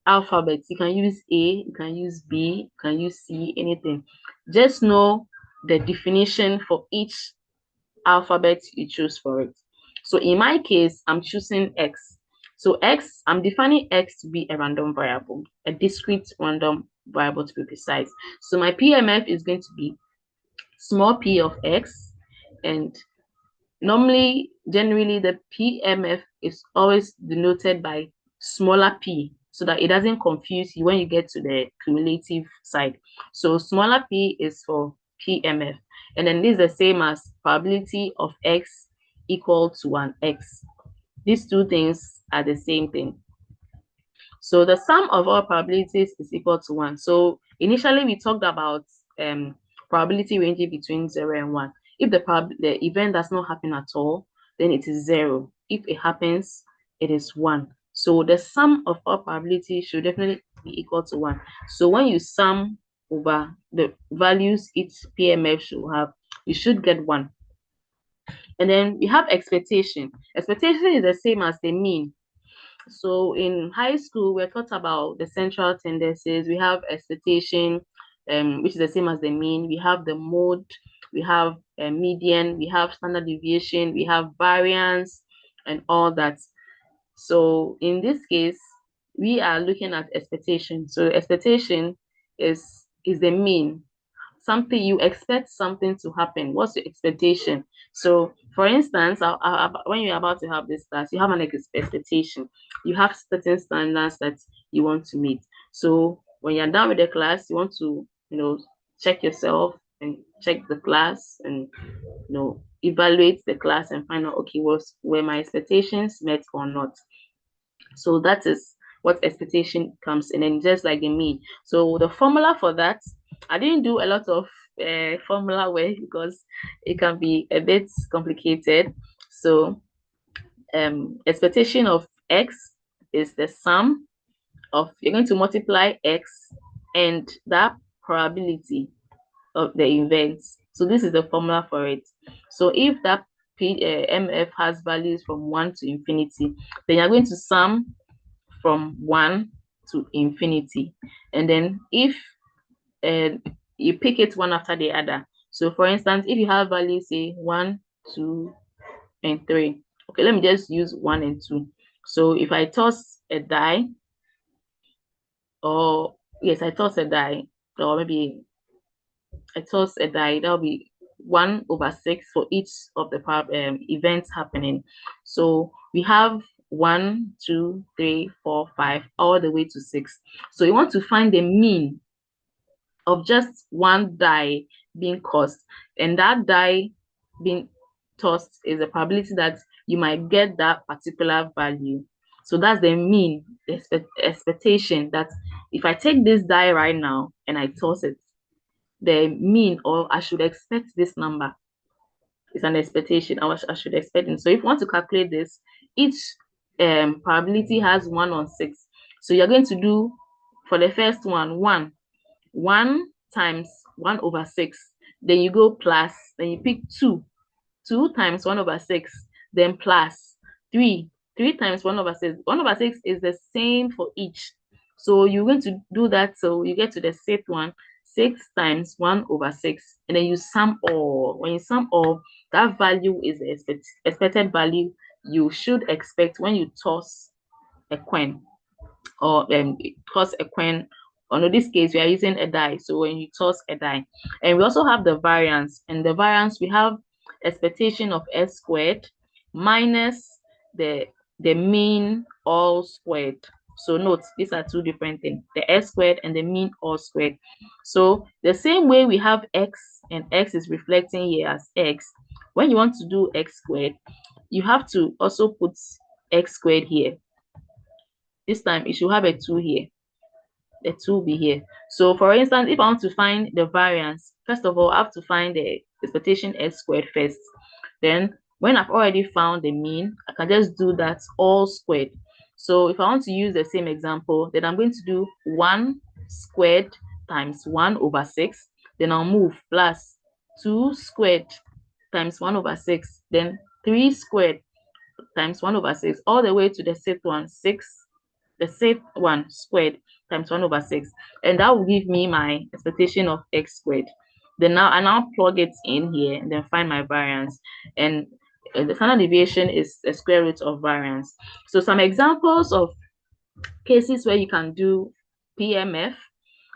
alphabet. You can use A, you can use B, you can use C, anything. Just know the definition for each alphabet you choose for it. So in my case, I'm choosing X. So X, I'm defining X to be a random variable, a discrete random variable to be precise. So my PMF is going to be small p of X, and generally the PMF is always denoted by smaller p so that it doesn't confuse you when you get to the cumulative side. So smaller p is for PMF. And then this is the same as probability of X equal to 1x. These two things are the same thing. So the sum of all probabilities is equal to 1. So initially we talked about probability ranging between 0 and 1. If the event does not happen at all, then it is 0. If it happens, it is 1. So the sum of all probabilities should definitely be equal to 1. So when you sum over the values each PMF should have, you should get 1. And then we have expectation. Expectation is the same as the mean. So in high school, we're taught about the central tendencies. We have expectation, which is the same as the mean. We have the mode, we have a median, we have standard deviation, we have variance, and all that. So in this case, we are looking at expectation. So expectation is the mean. Something you expect something to happen. What's your expectation? So for instance, when you're about to have this class, you have an expectation. You have certain standards that you want to meet. So when you're done with the class, you want to, check yourself and check the class and, evaluate the class and find out, okay, were my expectations met or not? So that is what expectation comes in, and just like the mean. So the formula for that, I didn't do a lot of formula work because it can be a bit complicated. So expectation of X is the sum of, you're going to multiply X and that probability of the events. So this is the formula for it. So if that MF has values from 1 to infinity, then you're going to sum from 1 to infinity. And then if you pick it one after the other. So for instance, if you have values, say 1, 2, and 3. Okay, let me just use 1 and 2. So if I toss a die, or yes, I toss a die, or maybe I toss a die, that'll be 1/6 for each of the events happening. So we have 1, 2, 3, 4, 5, all the way to 6. So you want to find the mean of just one die being tossed, and that die being tossed is a probability that you might get that particular value. So that's the mean, the expectation that if I take this die right now and I toss it, the mean, or I should expect this number. It's an expectation. I should expect it. So if you want to calculate this, each probability has 1 on 6. So you're going to do, for the first one, 1 times 1 over 6. Then you go plus, then you pick 2. 2 times 1 over 6, then plus 3. 3 times 1 over 6. 1 over 6 is the same for each. So you're going to do that. So you get to the sixth one, 6 times 1 over 6. And then you sum all. When you sum all, that value is the expected value you should expect when you toss a coin, or toss a coin. Or in this case, we are using a die. So when you toss a die, and we also have the variance. And the variance, we have expectation of s squared minus the mean all squared. So note, these are two different things, the s squared and the mean all squared. So the same way we have x, and x is reflecting here as x. When you want to do x squared, you have to also put x squared here. This time it should have a 2 here. The 2 will be here. So for instance, if I want to find the variance, first of all, I have to find the expectation s squared first. Then when I've already found the mean, I can just do that all squared. So if I want to use the same example, then I'm going to do 1 squared times 1 over 6. Then I'll move plus 2 squared times 1 over 6. Then 3 squared times 1 over 6, all the way to the sixth one, 6, the sixth one squared times 1 over 6. And that will give me my expectation of x squared. Then now I now plug it in here and then find my variance. And the standard deviation is the square root of variance. So some examples of cases where you can do PMF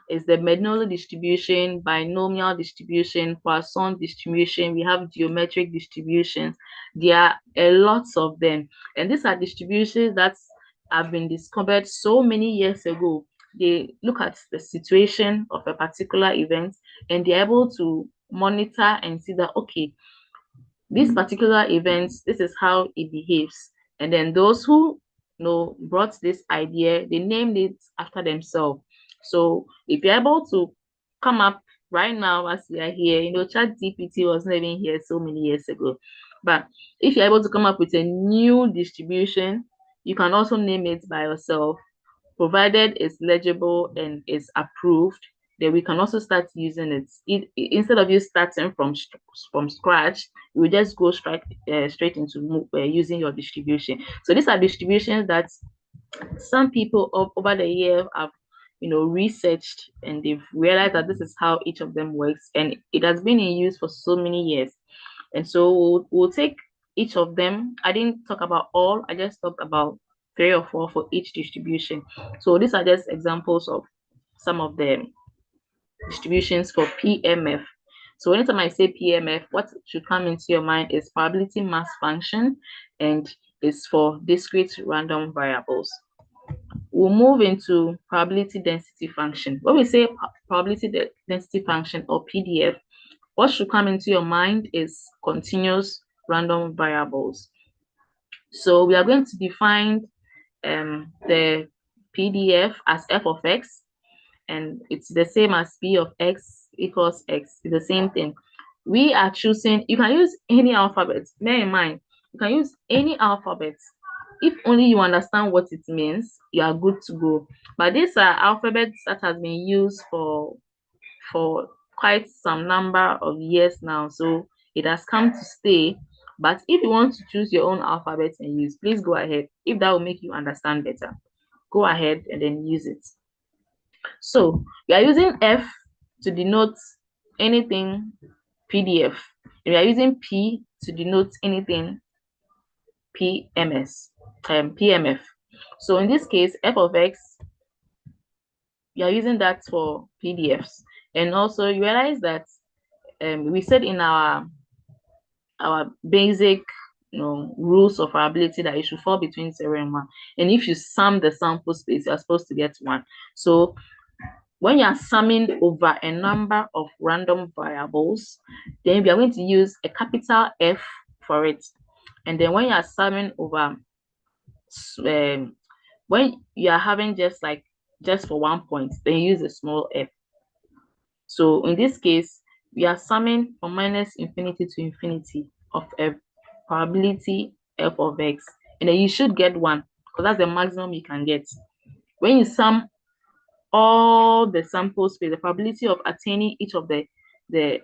is the Bernoulli distribution, binomial distribution, Poisson distribution. We have geometric distributions. There are a lots of them. And these are distributions that have been discovered so many years ago. They look at the situation of a particular event and they're able to monitor and see that, okay, this particular event, this is how it behaves. And then those who brought this idea, they named it after themselves. So if you're able to come up right now as we are here, ChatGPT was not even here so many years ago. But if you're able to come up with a new distribution, you can also name it by yourself, provided it's legible and is approved. Then we can also start using it. Instead of you starting from scratch, we just go straight into using your distribution. So these are distributions that some people over the year have researched, and they've realized that this is how each of them works, and it has been in use for so many years. And so we'll take each of them. I didn't talk about all, I just talked about 3 or 4 for each distribution. So these are just examples of some of the distributions for PMF. So anytime I say PMF, what should come into your mind is probability mass function, and it's for discrete random variables. We'll move into probability density function. When we say probability density function, or PDF, what should come into your mind is continuous random variables. So we are going to define the PDF as f of x, and it's the same as p of x equals x. It's the same thing. We are choosing, you can use any alphabet. Bear in mind, you can use any alphabet. If only you understand what it means, you are good to go. But these are alphabets that has been used for quite some number of years now, so it has come to stay. But if you want to choose your own alphabet and use, please go ahead. If that will make you understand better, go ahead and then use it. So we are using F to denote anything PDF. We are using P to denote anything PMF. So in this case, f of x, we are using that for PDFs. And also you realize that we said in our basic rules of probability that it should fall between 0 and 1. And if you sum the sample space, you're supposed to get 1. So when you are summing over a number of random variables, then we are going to use a capital F for it. And then when you are summing over, when you are having just for 1 point, then you use a small f. So in this case, we are summing from -infinity to infinity. of a probability f of x, and then you should get 1 because that's the maximum you can get. When you sum all the sample space, the probability of attaining each of the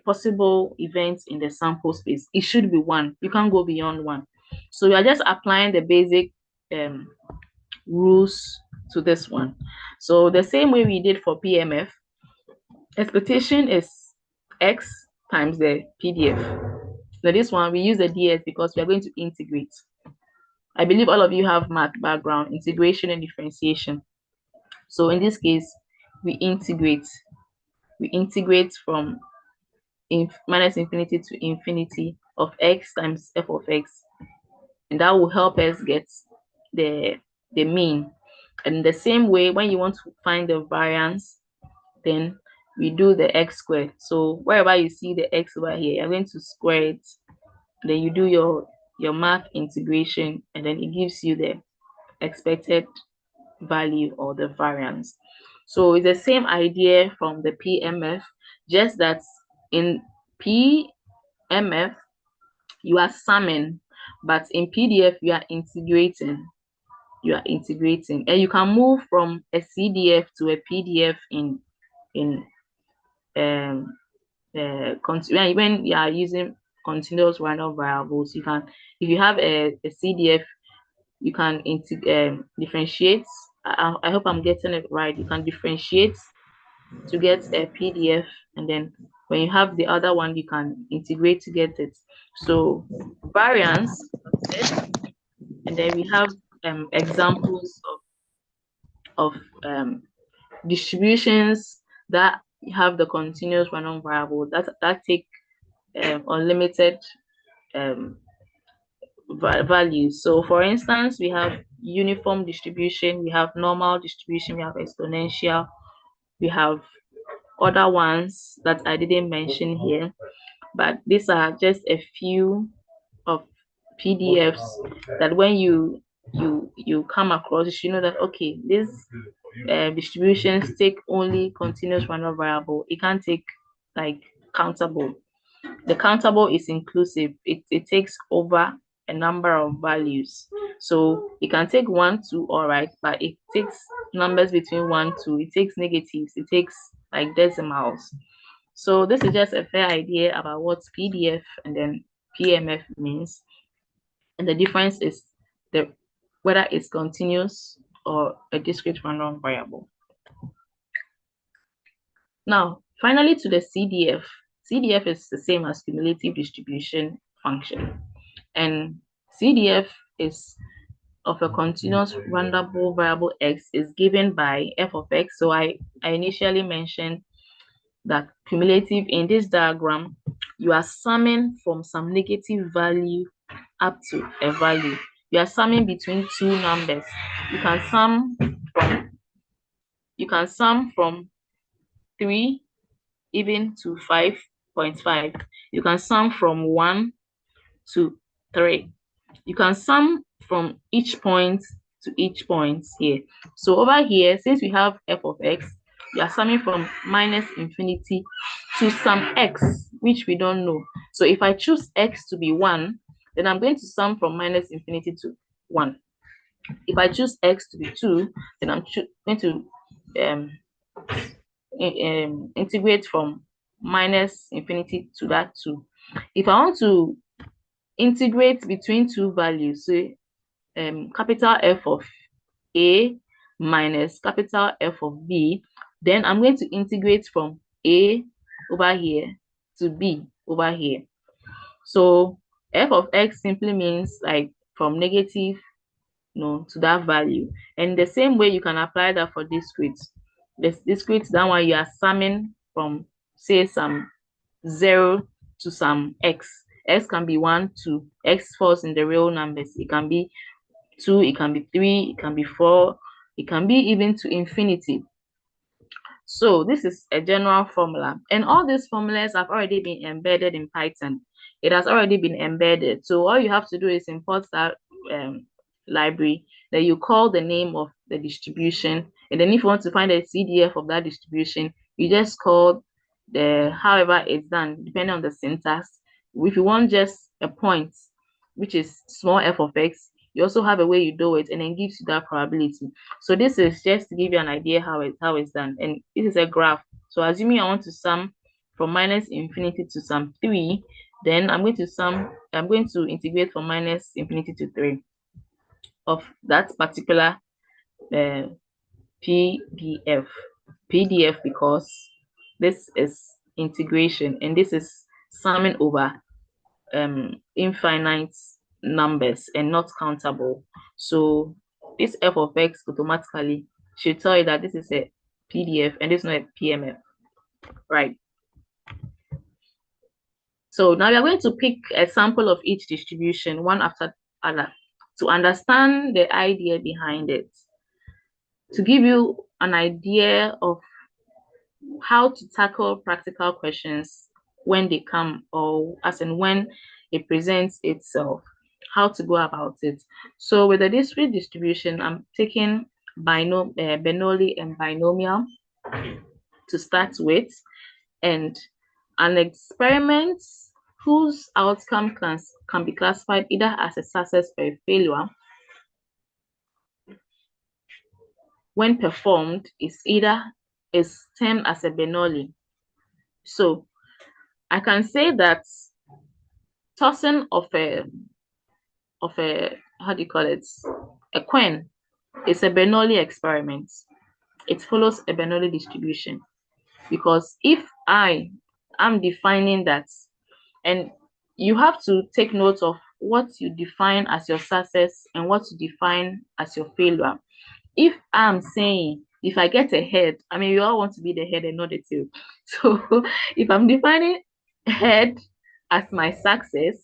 possible events in the sample space, it should be 1. You can't go beyond 1. So we are just applying the basic rules to this one. So the same way we did for PMF, expectation is x times the PDF. Now this one, we use the DS because we are going to integrate. I believe all of you have math background, integration and differentiation. So in this case, we integrate. We integrate from minus infinity to infinity of x times f of x. And that will help us get the mean. And the same way, when you want to find the variance, then we do the x squared. So wherever you see the x over here, you're going to square it. Then you do your math integration, and then it gives you the expected value or the variance. So it's the same idea from the PMF, just that in PMF you are summing, but in PDF you are integrating. And you can move from a CDF to a PDF when you are using continuous random variables. You can, if you have a CDF, you can differentiate. I hope I'm getting it right. You can differentiate to get a PDF, and then when you have the other one, you can integrate to get it. So variance, and then we have examples of distributions that have the continuous random variable that take unlimited values. So for instance, we have uniform distribution, we have normal distribution, we have exponential, we have other ones that I didn't mention here, but these are just a few of PDFs that when you come across, you should know that okay, these distributions take only continuous random variable. It can't take like countable. The countable is inclusive. It takes over a number of values. So it can take 1, 2, all right, but it takes numbers between 1, 2. It takes negatives. It takes like decimals. So this is just a fair idea about what PDF and then PMF means. And the difference is whether it's continuous or a discrete random variable. Now, finally to the CDF. CDF is the same as cumulative distribution function. And CDF is of a continuous random variable x is given by f of x. So I initially mentioned that cumulative in this diagram, you are summing from some negative value up to a value. You are summing between two numbers. You can sum from 3 even to 5.5. You can sum from 1 to 3. You can sum from each point to each point here. So over here, since we have f of x, we are summing from minus infinity to some x, which we don't know. So if I choose x to be 1, then I'm going to sum from minus infinity to 1. If I choose x to be 2, then I'm going to integrate from minus infinity to that 2. If I want to integrate between two values, say capital F of A minus capital F of B, then I'm going to integrate from A over here to B over here. So f of x simply means like from negative to that value. And the same way you can apply that for discrete. This discrete, that one you are summing from say some 0 to some x. X can be 1, 2. X falls in the real numbers. It can be 2, it can be 3, it can be 4, it can be even to infinity. So this is a general formula, and all these formulas have already been embedded in Python. It has already been embedded. So all you have to do is import that library, then you call the name of the distribution, and then if you want to find a CDF of that distribution, you just call however it's done, depending on the syntax. If you want just a point, which is small f of x, you also have a way you do it, and then gives you that probability. So this is just to give you an idea how it's done. And this is a graph. So assuming I want to sum from minus infinity to some 3, then I'm going to integrate from minus infinity to 3 of that particular uh, PDF. PDF because this is integration and this is summing over infinite numbers and not countable. So this f of x automatically should tell you that this is a PDF and this is not a PMF, right? So now we are going to pick a sample of each distribution, one after other, to understand the idea behind it, to give you an idea of how to tackle practical questions when they come, or as in when it presents itself, how to go about it. So with the discrete distribution, I'm taking Bernoulli and binomial to start with, and an experiment whose outcome can be classified either as a success or a failure when performed is termed as a Bernoulli. So I can say that tossing of a how do you call it, a coin is a Bernoulli experiment. It follows a Bernoulli distribution because if I am defining that, and you have to take note of what you define as your success and what you define as your failure. If I'm saying if I get a head, I mean, we all want to be the head and not the tail. So if I'm defining head as my success,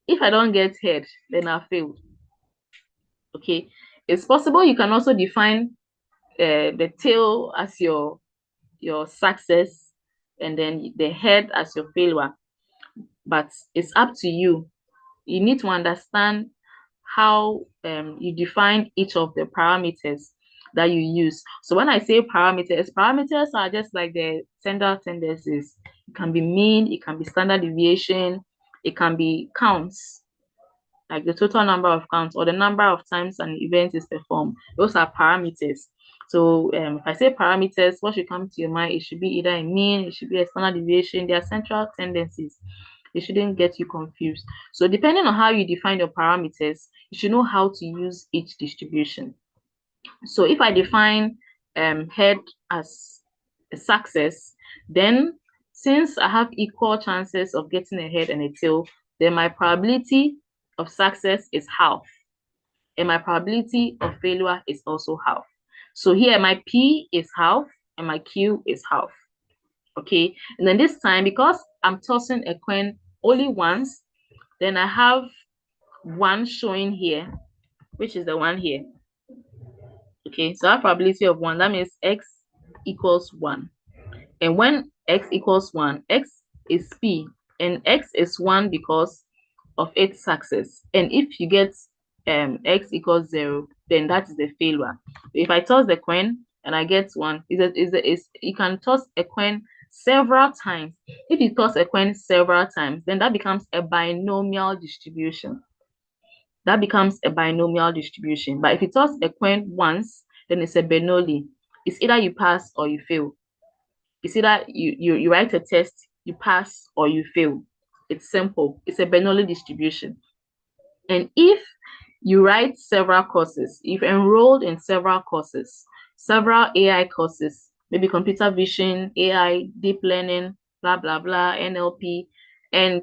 if I don't get head, then I failed. Okay, it's possible you can also define the tail as your success and then the head as your failure, but it's up to you. You need to understand how you define each of the parameters that you use. So when I say parameters are just like the standard tendencies. It can be mean, it can be standard deviation, it can be counts, like the total number of counts or the number of times an event is performed. Those are parameters. So if I say parameters, what should come to your mind? It should be either a mean, it should be a standard deviation. They are central tendencies. They shouldn't get you confused. So depending on how you define your parameters, you should know how to use each distribution. So if I define head as a success, then since I have equal chances of getting a head and a tail, then my probability of success is half, and my probability of failure is also half. So here my P is half and my Q is half. Okay, and then this time, because I'm tossing a coin only once, then I have one showing here, which is the one here. Okay, so I have probability of 1. That means x equals 1. And when x equals 1, x is P, and x is 1 because of its success. And if you get x equals 0, then that is the failure. If I toss the coin and I get 1, you can toss a coin several times. If you toss a coin several times, then that becomes a binomial distribution. That becomes a binomial distribution. But if you toss a coin once, then it's a Bernoulli. It's either you pass or you fail. It's either you write a test, you pass or you fail. It's simple. It's a Bernoulli distribution. And if you write several courses, you've enrolled in several courses, several AI courses, maybe computer vision, AI, deep learning, blah, blah, blah, NLP, and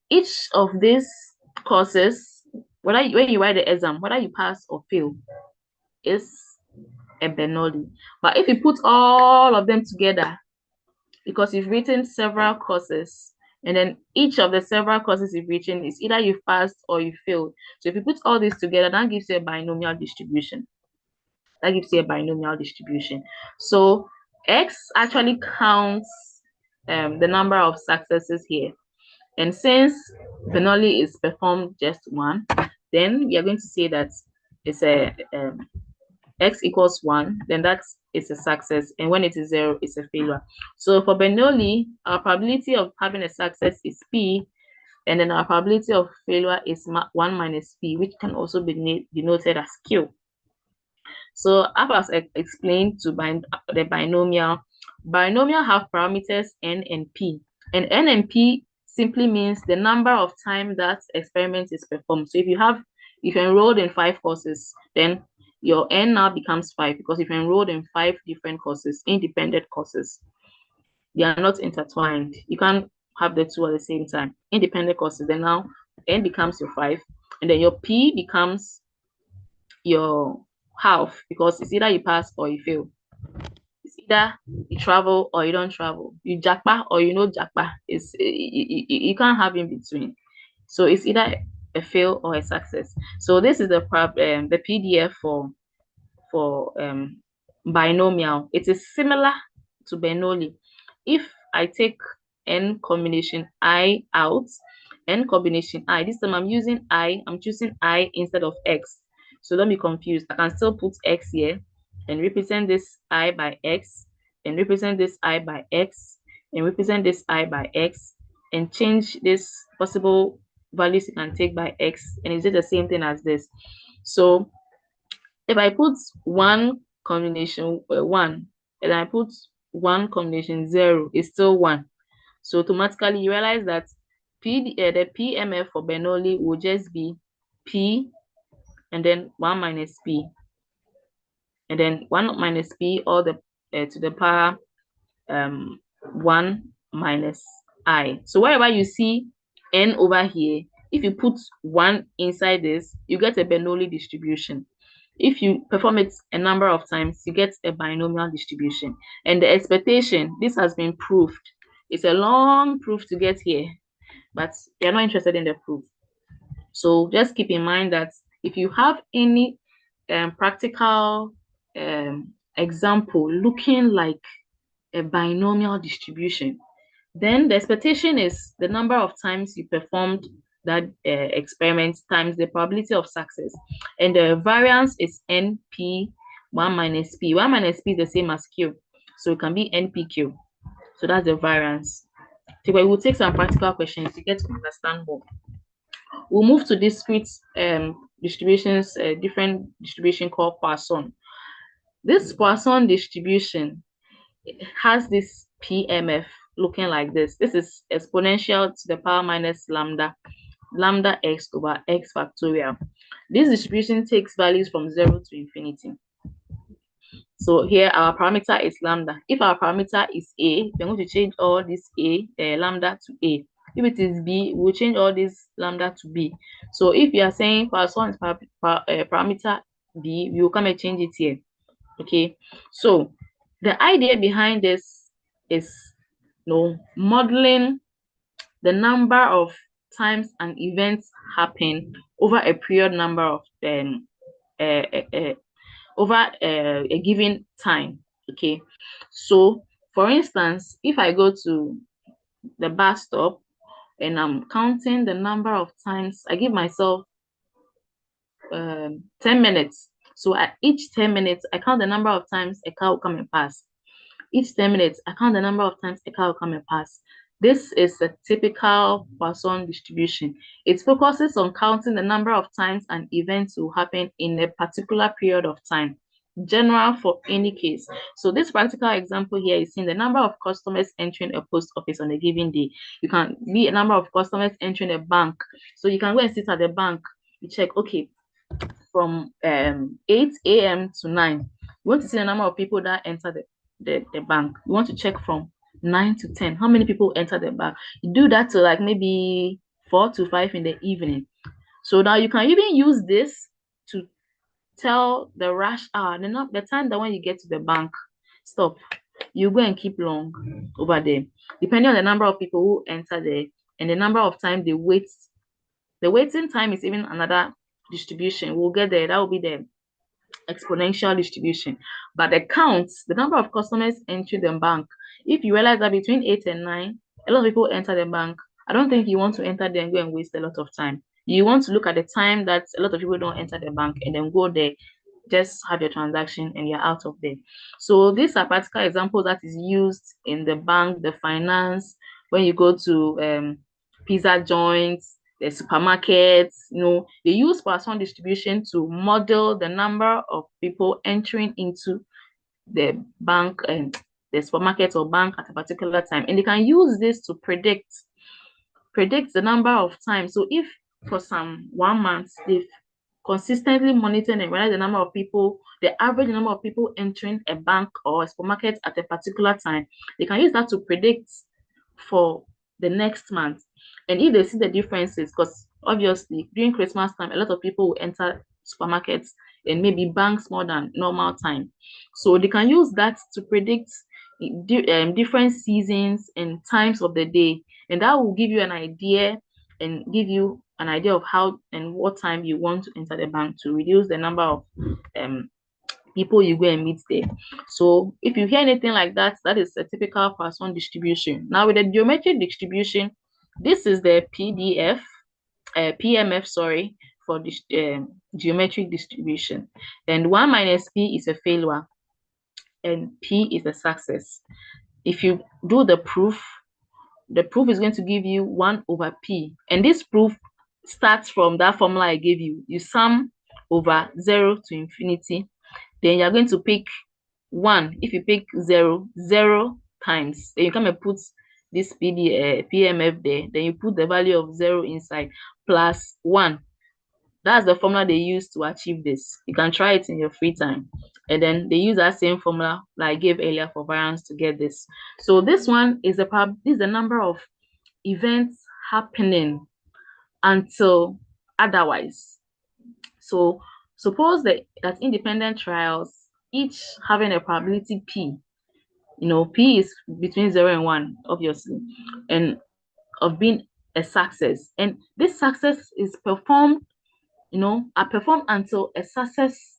each of these courses, when you write the exam, whether you pass or fail, is a Bernoulli. But if you put all of them together, because you've written several courses, and then each of the several courses you've written is either you've passed or you failed. So if you put all this together, that gives you a binomial distribution. That gives you a binomial distribution. So X actually counts the number of successes here. And since Bernoulli is performed just 1, then we are going to say that it's a x equals 1, then that is a success. And when it is 0, it's a failure. So for Bernoulli, our probability of having a success is P, And then our probability of failure is 1 minus P, which can also be denoted as Q. So as I explained to the binomial have parameters N and P. And N and P simply means the number of times that experiment is performed. So if you enrolled in 5 courses, then your N now becomes 5, because if you enrolled in 5 different courses, independent courses, they are not intertwined. You can't have the two at the same time. Independent courses, then now N becomes your 5, and then your P becomes your half, because it's either you pass or you fail. It's either you travel or you don't travel. You japa or you know japa. You can't have in between. So it's either a fail or a success. So this is the PDF for binomial. It is similar to Bernoulli. If I take n combination I out, n combination I, this time I'm choosing I instead of x. So don't be confused. I can still put x here and represent this I by x, and represent this I by x, and represent this I by x, and change this possible values you can take by x, and it's just the same thing as this. So if I put one combination 1 and I put one combination 0, it's still 1. So automatically you realize that the PMF for Bernoulli will just be P and then 1 minus P, and then 1 minus P all the to the power 1 minus I. So wherever you see N over here, if you put 1 inside this, you get a Bernoulli distribution. If you perform it a number of times, you get a binomial distribution. And the expectation, this has been proved. It's a long proof to get here, but you're not interested in the proof. So just keep in mind that if you have any practical example looking like a binomial distribution, then the expectation is the number of times you performed that experiment times the probability of success. And the variance is NP 1 minus P. 1 minus P is the same as Q. So it can be NPQ. So that's the variance. So we will take some practical questions to get to understand more. We'll move to discrete distributions, different distribution called Poisson. This Poisson distribution has this PMF looking like this. This is exponential to the power minus lambda x over x factorial. This distribution takes values from 0 to infinity. So here our parameter is lambda. If our parameter is a, we're going to change all this lambda to a. If it is b, we'll change all this lambda to b. So if you are saying Poisson is parameter b, we will come and change it here. Okay, so the idea behind this is modeling the number of times an event happen over a period number of over a given time. Okay, so for instance, if I go to the bus stop and I'm counting the number of times, I give myself 10 minutes. So at each 10 minutes, I count the number of times a car will come and pass. Each 10 minutes, I count the number of times a car will come and pass. This is a typical Poisson distribution. It focuses on counting the number of times an event will happen in a particular period of time, general for any case. So this practical example here is seeing the number of customers entering a post office on a given day. You can be a number of customers entering a bank. So you can go and sit at the bank. You check, okay, from 8 a.m. to 9. You want to see the number of people that enter the bank. You want to check from 9 to 10. How many people enter the bank? You do that to like maybe 4 to 5 in the evening. So now you can even use this to tell the rush hour, the time that when you get to the bank, stop. You go and keep long over there. Depending on the number of people who enter there and the number of time they wait. The waiting time is even another distribution. We'll get there. That will be the exponential distribution. But the counts, the number of customers entering the bank, if you realize that between 8 and 9, a lot of people enter the bank, I don't think you want to enter there and go and waste a lot of time. You want to look at the time that a lot of people don't enter the bank and then go there, just have your transaction and you're out of there. So these are practical examples that is used in the bank, the finance, when you go to pizza joints, the supermarkets, they use Poisson distribution to model the number of people entering into the bank and the supermarket or bank at a particular time. And they can use this to predict the number of times. So if for some 1 month they've consistently monitored and realize the average number of people entering a bank or a supermarket at a particular time, they can use that to predict for the next month. And if they see the differences, because obviously during Christmas time, a lot of people will enter supermarkets and maybe banks more than normal time. So they can use that to predict different seasons and times of the day. And that will give you an idea of how and what time you want to enter the bank to reduce the number of people you go and meet there. So if you hear anything like that, that is a typical Poisson distribution. Now with the geometric distribution, this is the PMF, sorry, for this geometric distribution. And 1 minus P is a failure and P is a success. If you do the proof is going to give you 1 over P. And this proof starts from that formula I gave you. You sum over 0 to infinity. Then you're going to pick 1. If you pick 0, 0 times. Then you come and put this PMF there. Then you put the value of 0 inside plus 1. That's the formula they use to achieve this. You can try it in your free time. And then they use that same formula that I gave earlier for variance to get this. So this one is the number of events happening until otherwise. So suppose that independent trials, each having a probability P, P is between 0 and 1, obviously, and of being a success. And this success is performed until a success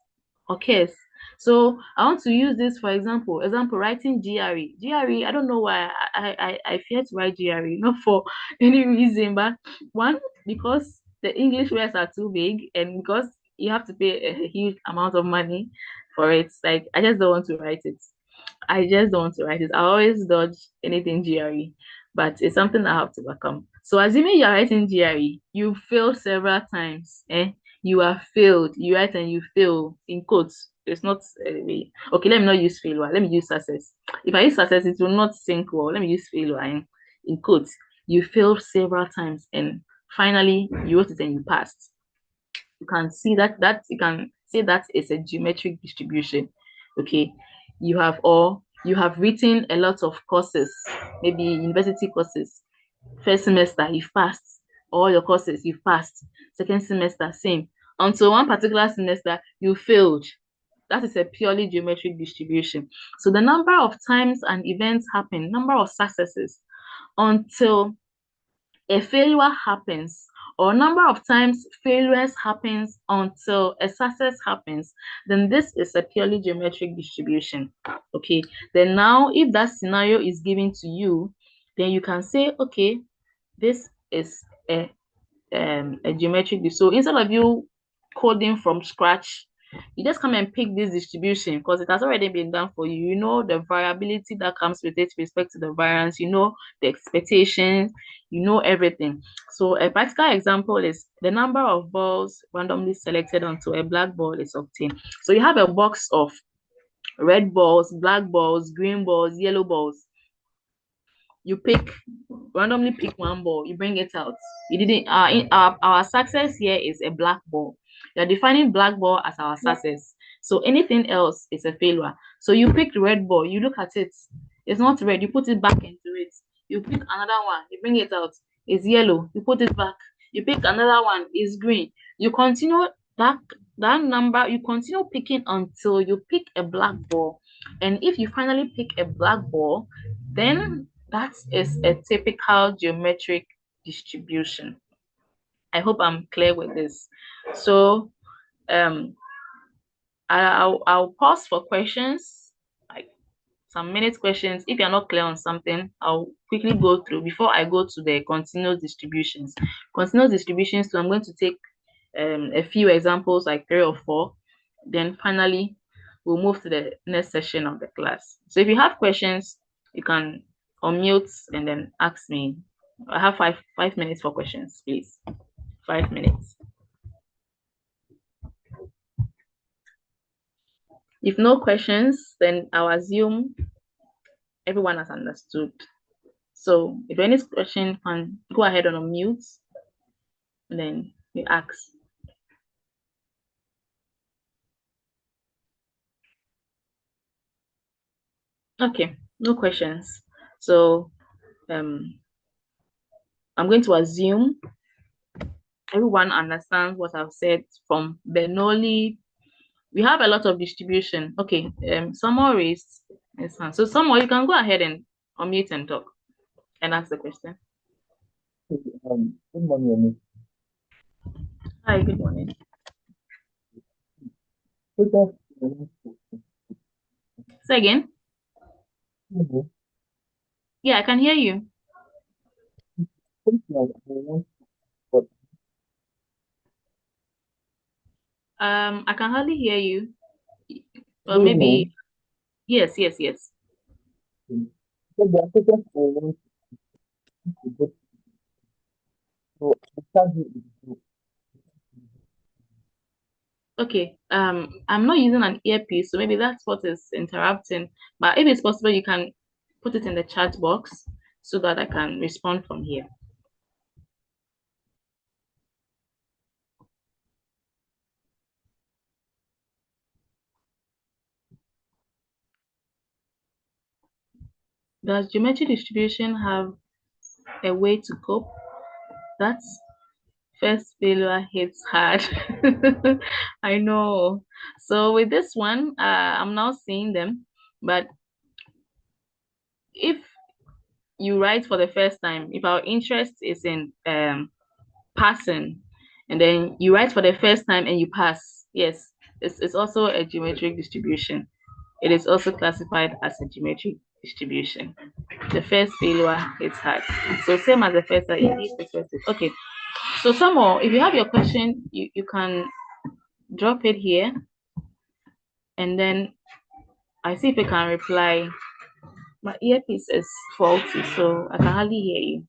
occurs. So I want to use this for example, writing GRE. GRE, I don't know why I fear to write GRE, not for any reason, but one, because the English words are too big, and because you have to pay a huge amount of money for it. Like, I just don't want to write it. I always dodge anything GRE, but it's something I have to overcome. So assuming you're writing GRE, you failed several times. You are failed. You write and you fail in quotes. It's not okay. Let me not use failure. Let me use success. If I use success, it will not sync well. Let me use failure in quotes. You failed several times, and finally you wrote it and you passed. You can see that you can say that it's a geometric distribution. Okay, you have written a lot of courses, maybe university courses. First semester you've passed all your courses, you've passed. Second semester, same, until one particular semester you failed. That is a purely geometric distribution. So the number of times an event happen, number of successes until a failure happens, or number of times failures happens until a success happens, then this is a purely geometric distribution. Okay, then now if that scenario is given to you, then you can say, okay, this is a geometric. So instead of you coding from scratch, you just come and pick this distribution because it has already been done for you. You know the variability that comes with it with respect to the variance, you know the expectations, you know everything. So a practical example is the number of balls randomly selected onto a black ball is obtained. So you have a box of red balls, black balls, green balls, yellow balls. You randomly pick one ball, you bring it out. You didn't our success here is a black ball. You're defining black ball as our success. So anything else is a failure. So you pick the red ball, you look at it, it's not red, you put it back into it. You pick another one, you bring it out, it's yellow, you put it back. You pick another one, it's green. You continue that number, you continue picking until you pick a black ball. And if you finally pick a black ball, then that is a typical geometric distribution. I hope I'm clear with this. So I'll pause for questions, like some minute questions. If you're not clear on something, I'll quickly go through before I go to the continuous distributions. Continuous distributions, so I'm going to take a few examples, like 3 or 4. Then finally, we'll move to the next session of the class. So if you have questions, you can unmute and then ask me. I have five minutes for questions, please. 5 minutes. If no questions, then I'll assume everyone has understood. So if any question, can go ahead and unmute, and then you ask. Okay, no questions. So I'm going to assume everyone understands what I've said from Bernoulli. We have a lot of distribution. Okay, someone raised his hand. So someone, you can go ahead and unmute and talk and ask the question. Good morning. Hi, good morning. Say again. Yeah, I can hear you. I can hardly hear you. Or maybe yes. Okay. I'm not using an earpiece, so maybe that's what is interrupting. But if it's possible, you can put it in the chat box so that I can respond from here. Does geometric distribution have a way to cope? That's first failure hits hard. I know. So with this one, I'm now seeing them. But if you write for the first time, if our interest is in passing, and then you write for the first time and you pass, yes, it's also a geometric distribution. It is also classified as a geometric distribution. The first failure hits hard. So same as the first time, it is perspective. Okay. So Samuel, if you have your question, you can drop it here, and then I see if I can reply. My earpiece is faulty, so I can hardly hear you.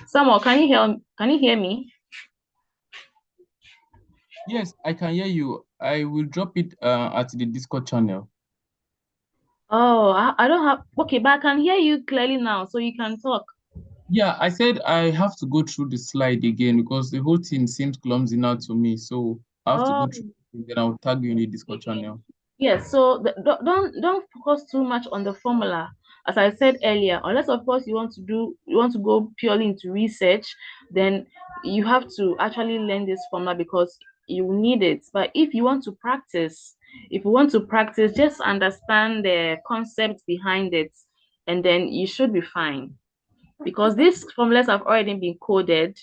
Samuel, can you hear me? Yes, I can hear you. I will drop it at the Discord channel. Oh, I don't have, okay, but I can hear you clearly now, so you can talk. Yeah, I said I have to go through the slide again because the whole thing seems clumsy now to me. So I have to go through it, then I'll tag you in the Discord channel. Yes, so don't focus too much on the formula. As I said earlier, unless of course you want to go purely into research, then you have to actually learn this formula because you need it. But if you want to practice, just understand the concept behind it, and then you should be fine. Because these formulas have already been coded,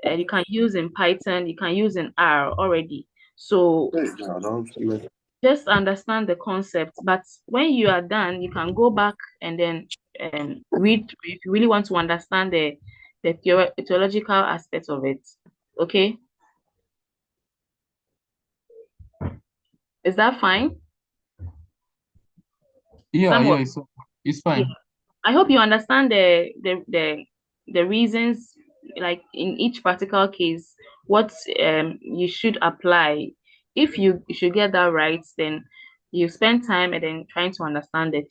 and you can use in Python, you can use in R already. So just understand the concept. But when you are done, you can go back and then read if you really want to understand the theological aspect of it. Okay, is that fine? Yeah, Samuel? it's Yeah. fine. I hope you understand the reasons, like in each particular case, what you should apply. If you should get that right, then you spend time and then trying to understand the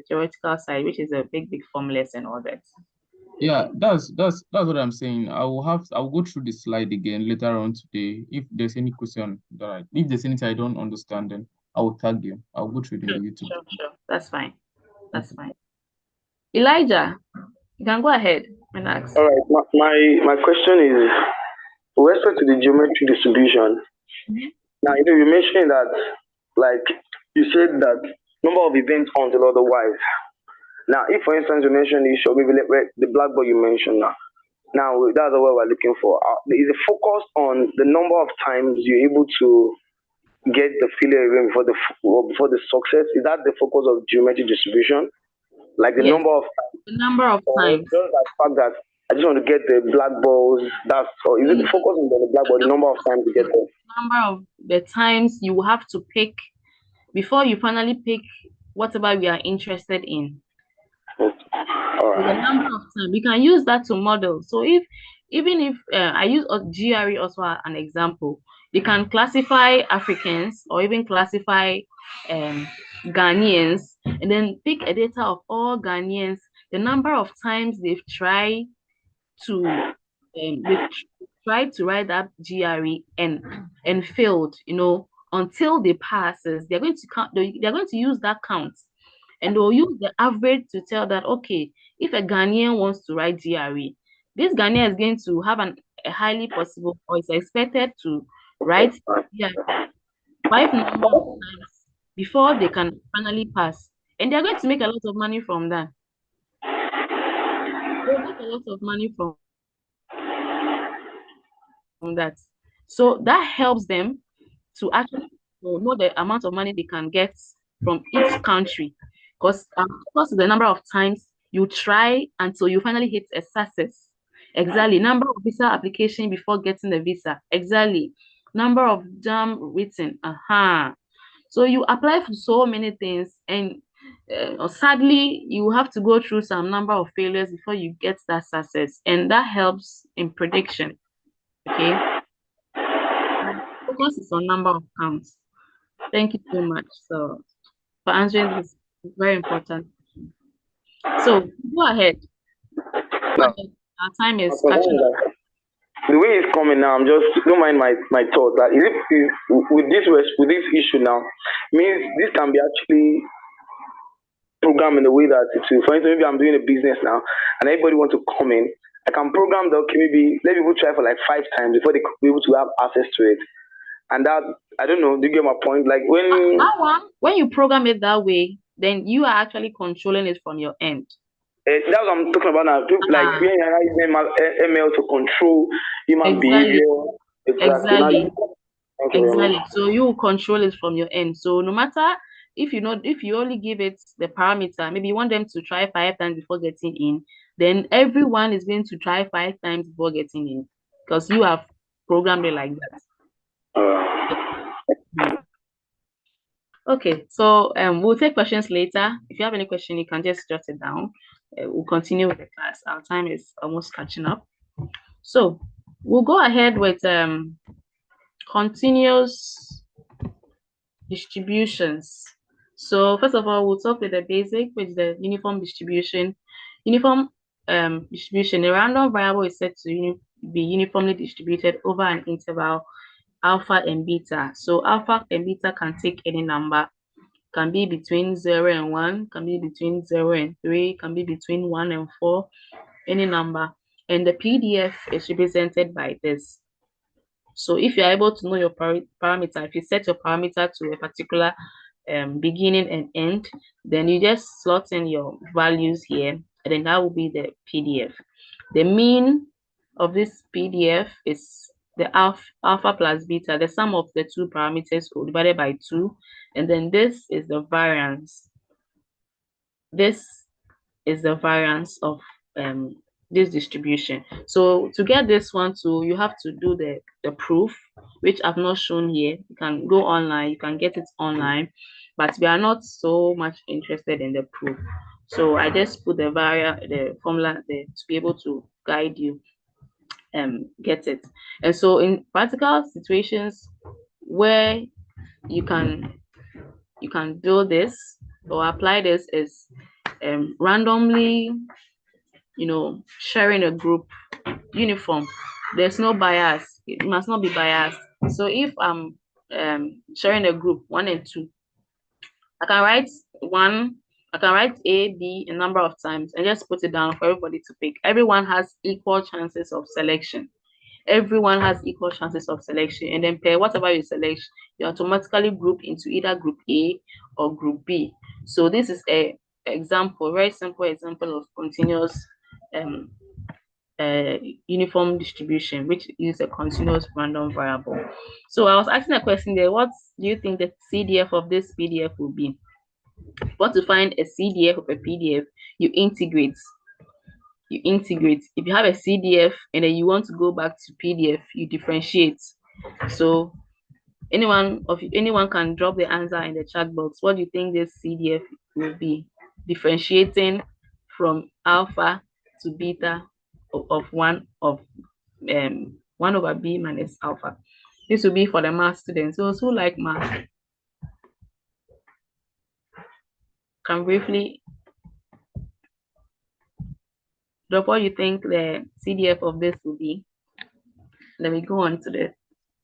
theoretical side, which is a big formulas and all that. Yeah, that's what I'm saying. I'll go through the slide again later on today. If there's any question if there's anything I don't understand, then I will tag you. I'll go through it in the YouTube. Sure. That's fine. Elijah, you can go ahead and ask. All right. My question is with respect to the geometric distribution. Now, you mentioned that, like, you said that number of events until otherwise. Now, if for instance you mentioned the issue, maybe the blackboard you mentioned now that's what we're looking for. Is a focus on the number of times you're able to get the failure event before the success. Is that the focus of geometric distribution? Like the Yes. number of times. Just the fact that I just want to get the black balls. That's or is it the focus on the black ball? The number of times you get there. Number of the times you have to pick before you finally pick whatever we are interested in. So the number of times we can use that to model. So even if I use GRE also as an example, you can classify Africans or even classify Ghanaians, and then pick a data of all Ghanaians, the number of times they've tried to write that GRE and failed, until they passes. They're going to count. They're going to use that count, and they'll use the average to tell that, okay, if a Ghanaian wants to write GRE, this Ghanaian is going to have a highly possible, or is expected to write GRE 5 number of times before they can finally pass, and they're going to make a lot of money from that. They'll make a lot of money from that. So that helps them to actually know the amount of money they can get from each country, because the number of times you try until you finally hit a success. Exactly. Number of visa application before getting the visa. Exactly. Number of jam written. So you apply for so many things, and sadly, you have to go through some number of failures before you get that success, and that helps in prediction. Okay. Focus is on number of counts. Thank you so much. So for answering this, it's very important. So go ahead. Our time is catching up. The way it's coming now, I'm just don't mind my thought. That with this issue now, means this can be actually programmed in a way that it will. For instance, maybe I'm doing a business now, and everybody wants to come in. I can program that. Okay, maybe let people try for like 5 times before they could be able to have access to it. And that, I don't know, do you get my point? Like when you program it that way, then you are actually controlling it from your end. That's what I'm talking about now. Like when you use ML to control human behavior. Exactly. So you control it from your end. So no matter if you only give it the parameter, maybe you want them to try 5 times before getting in, then everyone is going to try 5 times before getting in, because you have programmed it like that. Okay, so we'll take questions later. If you have any question, you can just jot it down. We'll continue with the class. Our time is almost catching up. So we'll go ahead with continuous distributions. So first of all, we'll talk with the basic, which is the uniform distribution. Uniform distribution, a random variable is said to be uniformly distributed over an interval alpha and beta. So alpha and beta can take any number, can be between 0 and 1, can be between 0 and 3, can be between 1 and 4, any number. And the PDF is represented by this. So if you're able to know your parameter, if you set your parameter to a particular beginning and end, then you just slot in your values here, and then that will be the PDF. The mean of this PDF is the alpha plus beta, the sum of the 2 parameters divided by 2, and then this is the variance. This is the variance of this distribution. So to get this one too, you have to do the proof, which I've not shown here. You can go online, you can get it online, but we are not so much interested in the proof. So I just put the formula there to be able to guide you get it. And so in practical situations where you can do this or apply this is randomly, sharing a group uniform. There's no bias. It must not be biased. So if I'm sharing a group 1 and 2, I can write A, B a number of times and just put it down for everybody to pick. Everyone has equal chances of selection. Everyone has equal chances of selection. And then pair whatever you select, you automatically group into either group A or group B. So this is a example, very simple example of continuous uniform distribution, which is a continuous random variable. So I was asking a question there, what do you think the CDF of this PDF will be? If you want to find a CDF of a PDF, you integrate. If you have a CDF and then you want to go back to PDF, you differentiate. So anyone can drop the answer in the chat box. What do you think this CDF will be? Differentiating from alpha to beta of 1 over b minus alpha. This will be for the math students. Those who like math can briefly drop what you think the CDF of this will be. Then we go on to the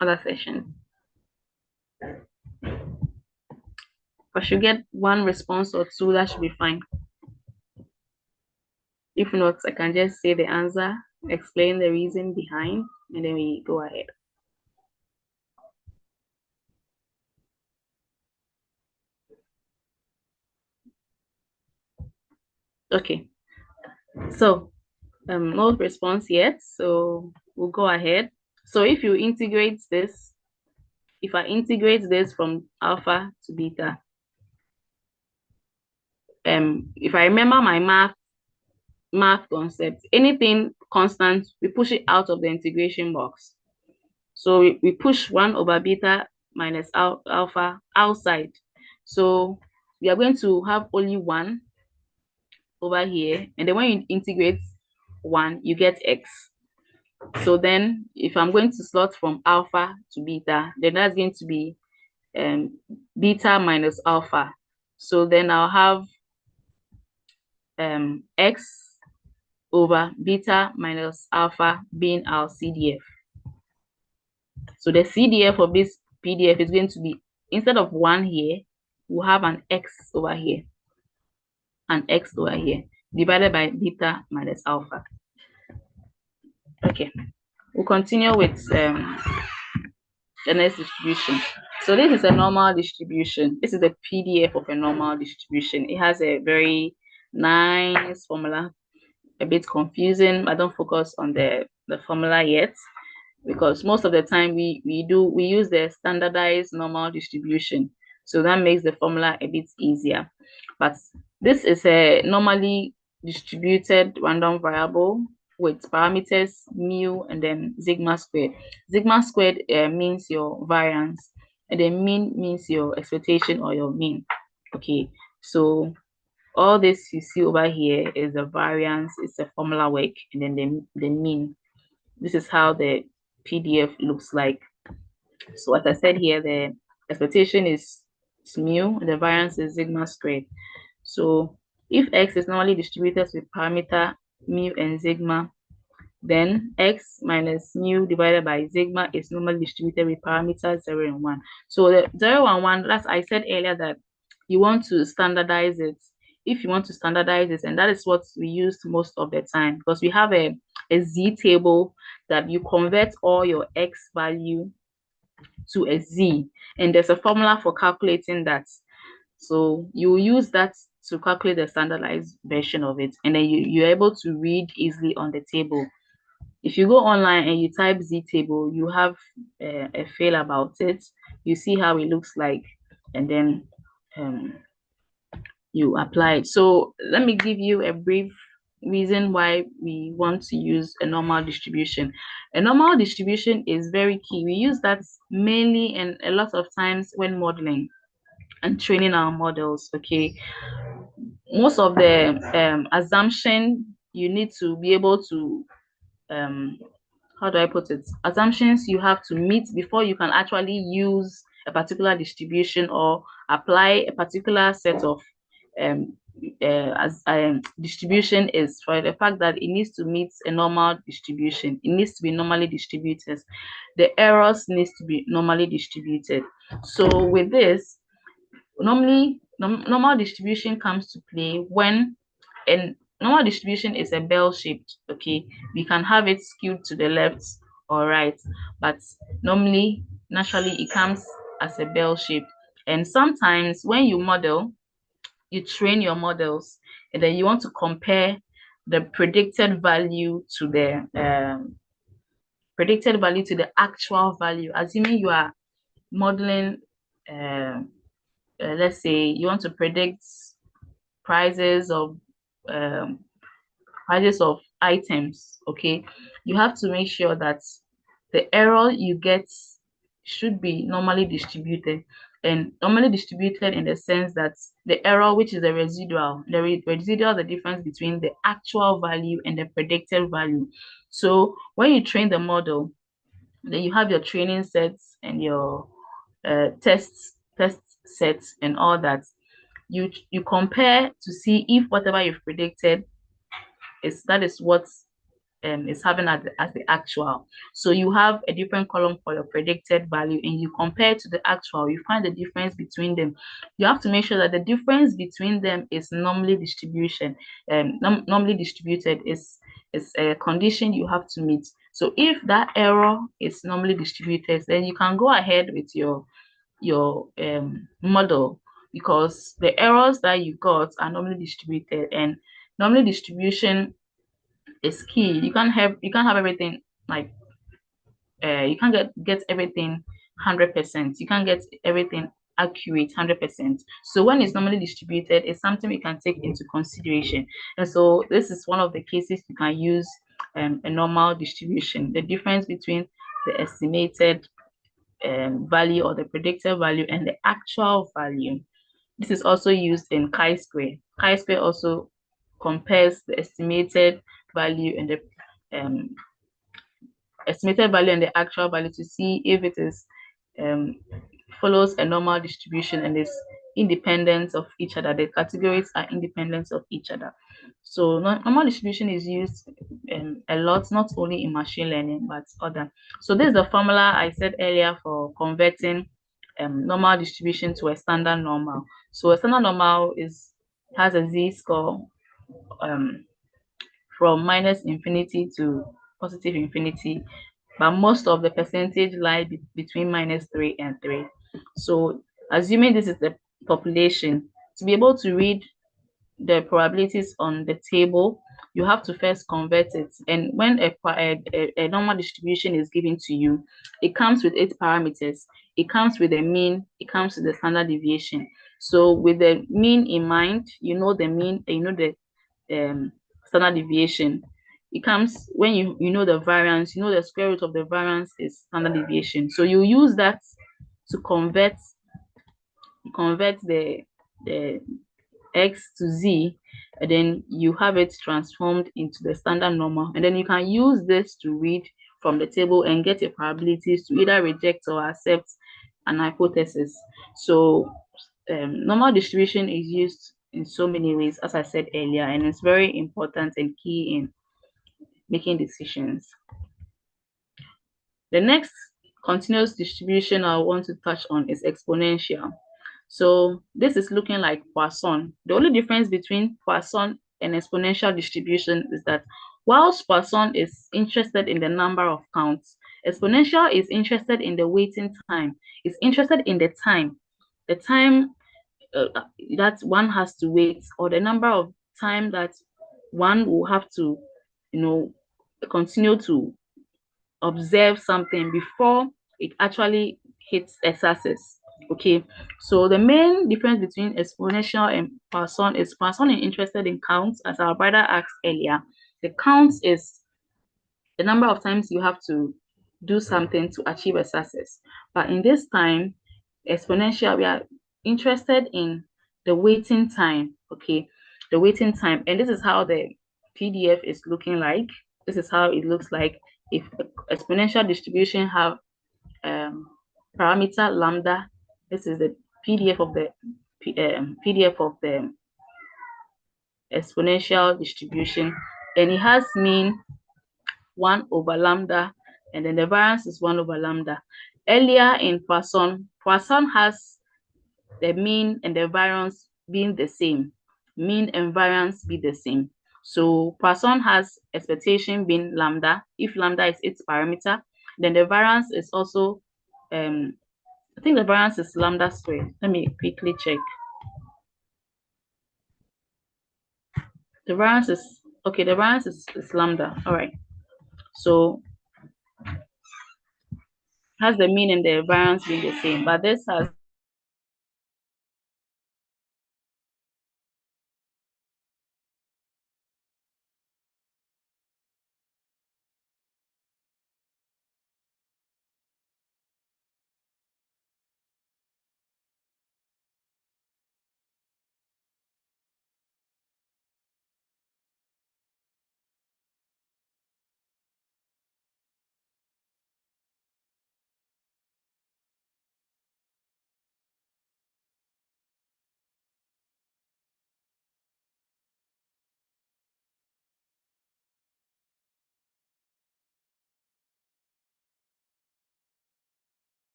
other session. I should get 1 response or 2, that should be fine. If not, I can just say the answer, explain the reason behind, and then we go ahead. Okay, so no response yet, so we'll go ahead. So if you integrate this, if I integrate this from alpha to beta, if I remember my math concept, anything constant, we push it out of the integration box. So we push 1 over beta minus alpha outside. So we are going to have only 1 over here, and then when you integrate 1, you get x. So then if I'm going to slot from alpha to beta, then that's going to be beta minus alpha. So then I'll have x over beta minus alpha being our CDF. So the CDF of this PDF is going to be, instead of 1 here, we'll have an x over here, an x over here, divided by beta minus alpha. Okay, we'll continue with the next distribution. So this is a normal distribution. This is a PDF of a normal distribution. It has a very nice formula, a bit confusing. I don't focus on the formula yet, because most of the time we use the standardized normal distribution. So that makes the formula a bit easier. But this is a normally distributed random variable with parameters mu and then sigma squared. Sigma squared means your variance, and then mean means your expectation or your mean. Okay, so all this you see over here is the variance, it's a formula work, and then the mean. This is how the PDF looks like. So as I said here, the expectation is mu, and the variance is sigma squared. So if x is normally distributed with parameter mu and sigma, then x minus mu divided by sigma is normally distributed with parameters 0 and 1. So the 0 and 1, as I said earlier, that you want to standardize it. If you want to standardize it, and that is what we use most of the time, because we have a z table that you convert all your x value to a z, and there's a formula for calculating that. So you use that to calculate the standardized version of it, and then you're able to read easily on the table. If you go online and you type z table, you have a feel about it. You see how it looks like, and then you apply it. So let me give you a brief reason why we want to use a normal distribution. A normal distribution is very key. We use that mainly and a lot of times when modeling and training our models. Okay, most of the assumption you need to be able to how do I put it? Assumptions you have to meet before you can actually use a particular distribution or apply a particular set of distribution is for the fact that it needs to meet a normal distribution. It needs to be normally distributed. The errors needs to be normally distributed. So with this, normally normal distribution comes to play when normal distribution is a bell-shaped. Okay, we can have it skewed to the left or right, but normally naturally it comes as a bell shape. And sometimes when you model, you train your models, and then you want to compare the predicted value to the actual value, assuming you are modeling let's say you want to predict prices of items. Okay, you have to make sure that the error you get should be normally distributed, and normally distributed in the sense that the error, which is the residual, residual is the difference between the actual value and the predicted value. So when you train the model, then you have your training sets and your test sets and all that. You compare to see if whatever you've predicted is what is having as the actual. So you have a different column for your predicted value and you compare to the actual, you find the difference between them. You have to make sure that the difference between them is normally distributed is a condition you have to meet. So if that error is normally distributed, then you can go ahead with your model, because the errors that you got are normally distributed, and normally distribution is key. You can't have everything like you can't get everything 100%. You can't get everything accurate 100%. So when it's normally distributed, it's something we can take into consideration. And so this is one of the cases you can use a normal distribution, the difference between the estimated value or the predicted value and the actual value. This is also used in chi-square. Chi-square also compares the estimated value and the actual value to see if it is follows a normal distribution and is independent of each other. The categories are independent of each other. So normal distribution is used a lot, not only in machine learning, but other. So this is the formula I said earlier for converting normal distribution to a standard normal. So a standard normal has a z-score from -infinity to +infinity, but most of the percentage lie between -3 and 3. So assuming this is the population, to be able to read the probabilities on the table, you have to first convert it. And when a normal distribution is given to you, it comes with 8 parameters. It comes with the mean, it comes with the standard deviation. So with the mean in mind, you know the mean and you know the standard deviation. It comes when you know the variance, you know the square root of the variance is standard deviation. So you use that to convert the x to z, and then you have it transformed into the standard normal, and then you can use this to read from the table and get your probabilities to either reject or accept an hypothesis. So normal distribution is used in so many ways, as I said earlier, and it's very important and key in making decisions. The next continuous distribution I want to touch on is exponential. So this is looking like Poisson. The only difference between Poisson and exponential distribution is that whilst Poisson is interested in the number of counts, exponential is interested in the waiting time. It's interested in the time that one has to wait, or the number of time that one will have to, continue to observe something before it actually hits a success. Okay, so the main difference between exponential and Poisson is Poisson is interested in counts, as our brother asked earlier. The counts is the number of times you have to do something to achieve a success. But in this time, exponential, we are interested in the waiting time. Okay, the waiting time, and this is how the PDF is looking like. This is how it looks like if exponential distribution have parameter lambda. This is the PDF of the exponential distribution, and it has mean 1 over lambda, and then the variance is 1 over lambda. Earlier in Poisson has the mean and the variance being the same. Mean and variance be the same. So Poisson has expectation being lambda. If lambda is its parameter, then the variance is also, I think the variance is lambda squared. Let me quickly check. The variance is, okay, the variance is lambda. All right. So has the mean and the variance being the same, but this has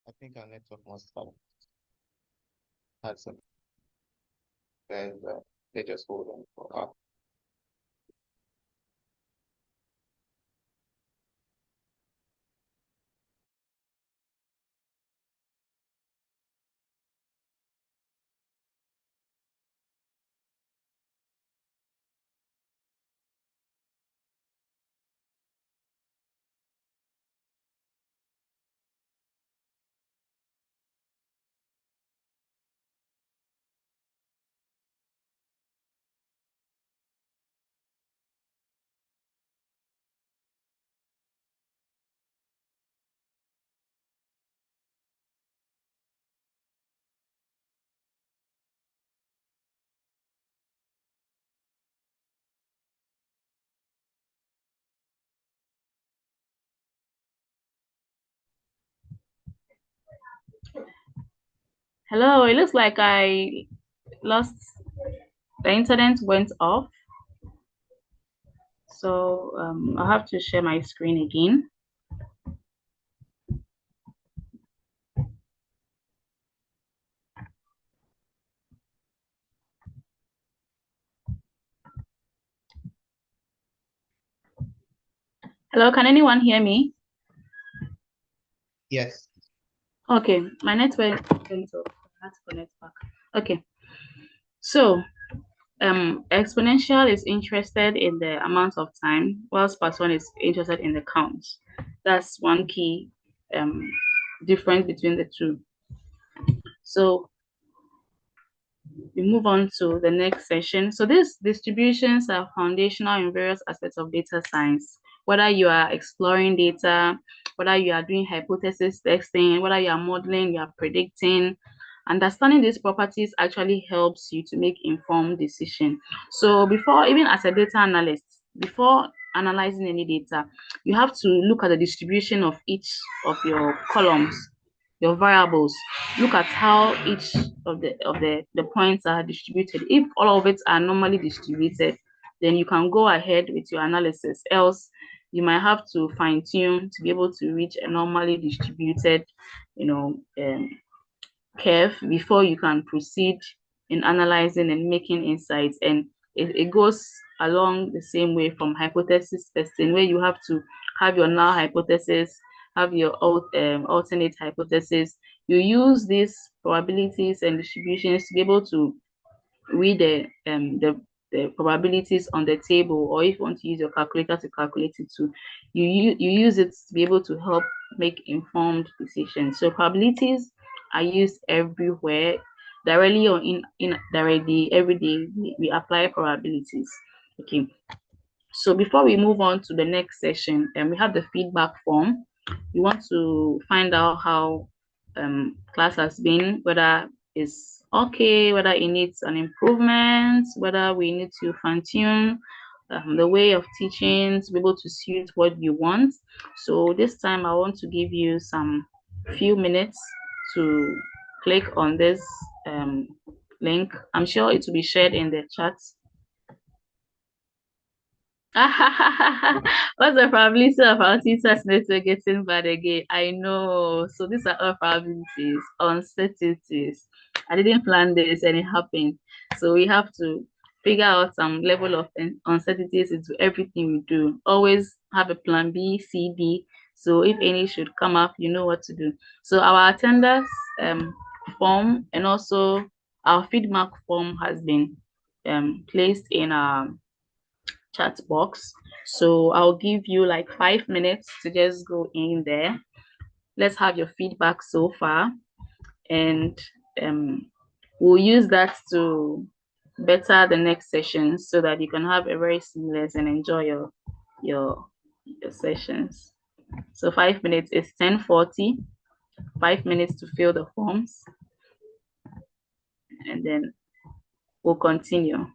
I think our network must have had some. Then they just hold on for us. Hello, it looks like I lost, the internet went off. So I'll have to share my screen again. Hello, can anyone hear me? Yes. Okay, my network went off. I have to connect back. Okay, so exponential is interested in the amount of time, whilst part one is interested in the count. That's one key difference between the two. So we move on to the next session. So these distributions are foundational in various aspects of data science. Whether you are exploring data, whether you are doing hypothesis testing, whether you are modeling, you are predicting, understanding these properties actually helps you to make informed decision. So before, even as a data analyst, before analyzing any data, you have to look at the distribution of each of your columns, your variables. Look at how each of the points are distributed. If all of it are normally distributed, then you can go ahead with your analysis. Else, you might have to fine tune to be able to reach a normally distributed, curve before you can proceed in analyzing and making insights. And it goes along the same way from hypothesis testing, where you have to have your null hypothesis, have your alternate hypothesis. You use these probabilities and distributions to be able to read the probabilities on the table, or if you want to use your calculator to calculate it too, you use it to be able to help make informed decisions. So probabilities are used everywhere, directly or indirectly. Every day we apply probabilities. Okay, so before we move on to the next session, we have the feedback form. We want to find out how class has been, whether it's okay, whether it needs an improvement, whether we need to fine tune the way of teaching to be able to suit what you want. So this time I want to give you some few minutes to click on this link. I'm sure it will be shared in the chat. What's the probability of our teacher's network getting bad again? I know. So these are all probabilities, uncertainties. I didn't plan this and it happened. So we have to figure out some level of uncertainties into everything we do. Always have a plan B, C, D. So if any should come up, you know what to do. So our attendance form and also our feedback form has been placed in our chat box. So I'll give you like 5 minutes to just go in there. Let's have your feedback so far, and we'll use that to better the next session so that you can have a very seamless and enjoy your sessions. So 5 minutes is 10:40. 5 minutes to fill the forms, and then we'll continue.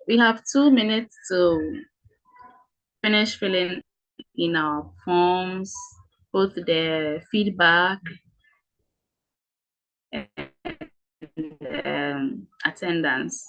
We have 2 minutes to finish filling in our forms, both the feedback and attendance.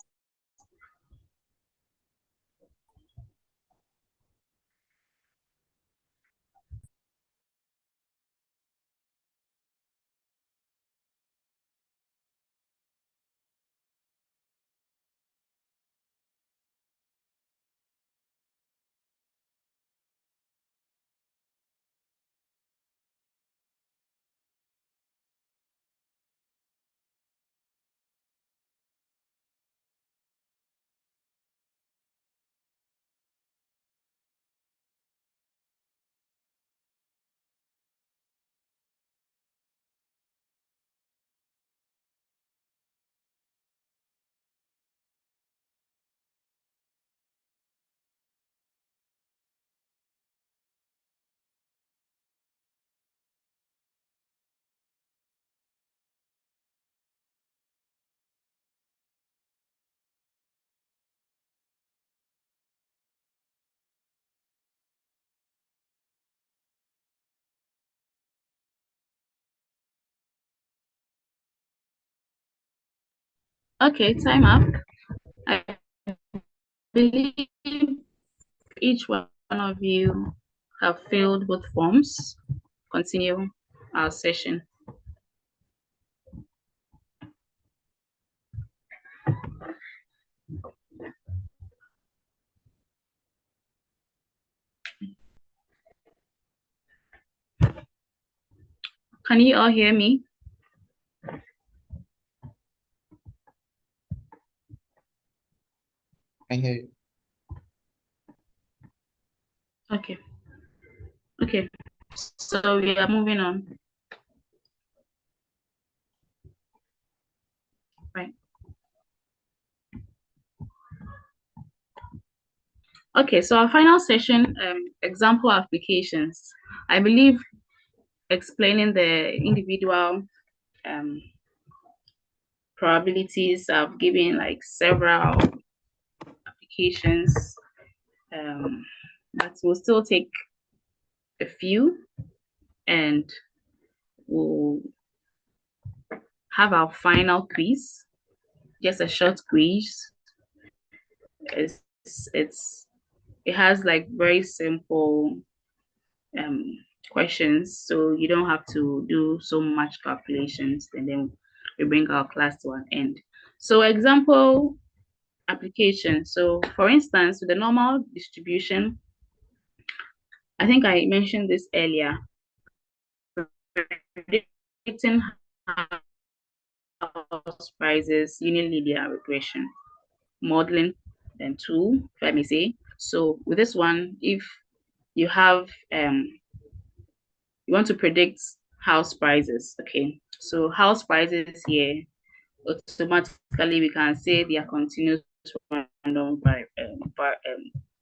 Okay, time up. I believe each one of you have filled both forms. Continue our session. Can you all hear me? I hear you. Okay. Okay. So we are moving on. Right. Okay, so our final session, example applications. I believe explaining the individual probabilities. I've given like several applications, but we'll still take a few and we'll have our final quiz, just a short quiz. It has like very simple questions, so you don't have to do so much calculations, and then we bring our class to an end. So example application. So for instance, with the normal distribution, I think I mentioned this earlier, predicting house prices, unilinear regression, modeling and tool, if I may say. So with this one, if you have you want to predict house prices, okay? So house prices here, automatically we can say they are continuous random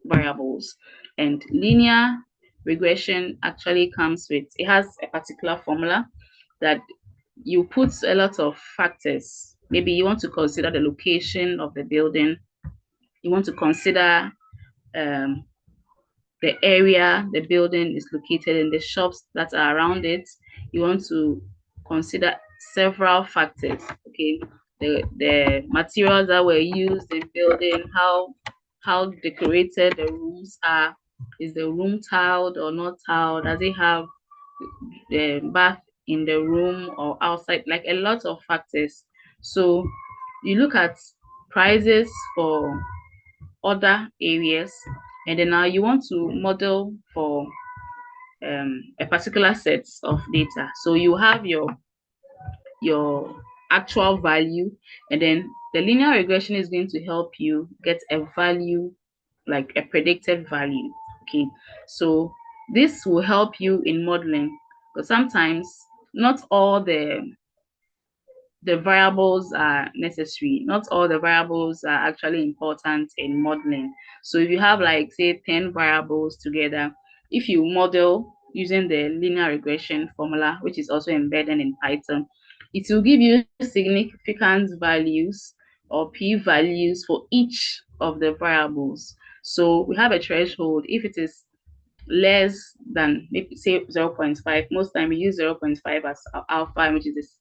variables, and linear regression actually comes with, it has a particular formula that you put a lot of factors. Maybe you want to consider the location of the building, you want to consider um, the area the building is located in, the shops that are around it. You want to consider several factors, okay? The materials that were used in building, how decorated the rooms are. Is the room tiled or not tiled? Does it have the bath in the room or outside? Like a lot of factors. So you look at prices for other areas, and then now you want to model for a particular set of data. So you have your actual value, and then the linear regression is going to help you get a value, like a predicted value. Okay, so this will help you in modeling, because sometimes not all the variables are necessary. Not all the variables are actually important in modeling. So if you have like say 10 variables together, if you model using the linear regression formula, which is also embedded in Python, it will give you significant values or p-values for each of the variables. So we have a threshold. If it is less than, maybe say 0.5, most time we use 0.5 as alpha, which is this.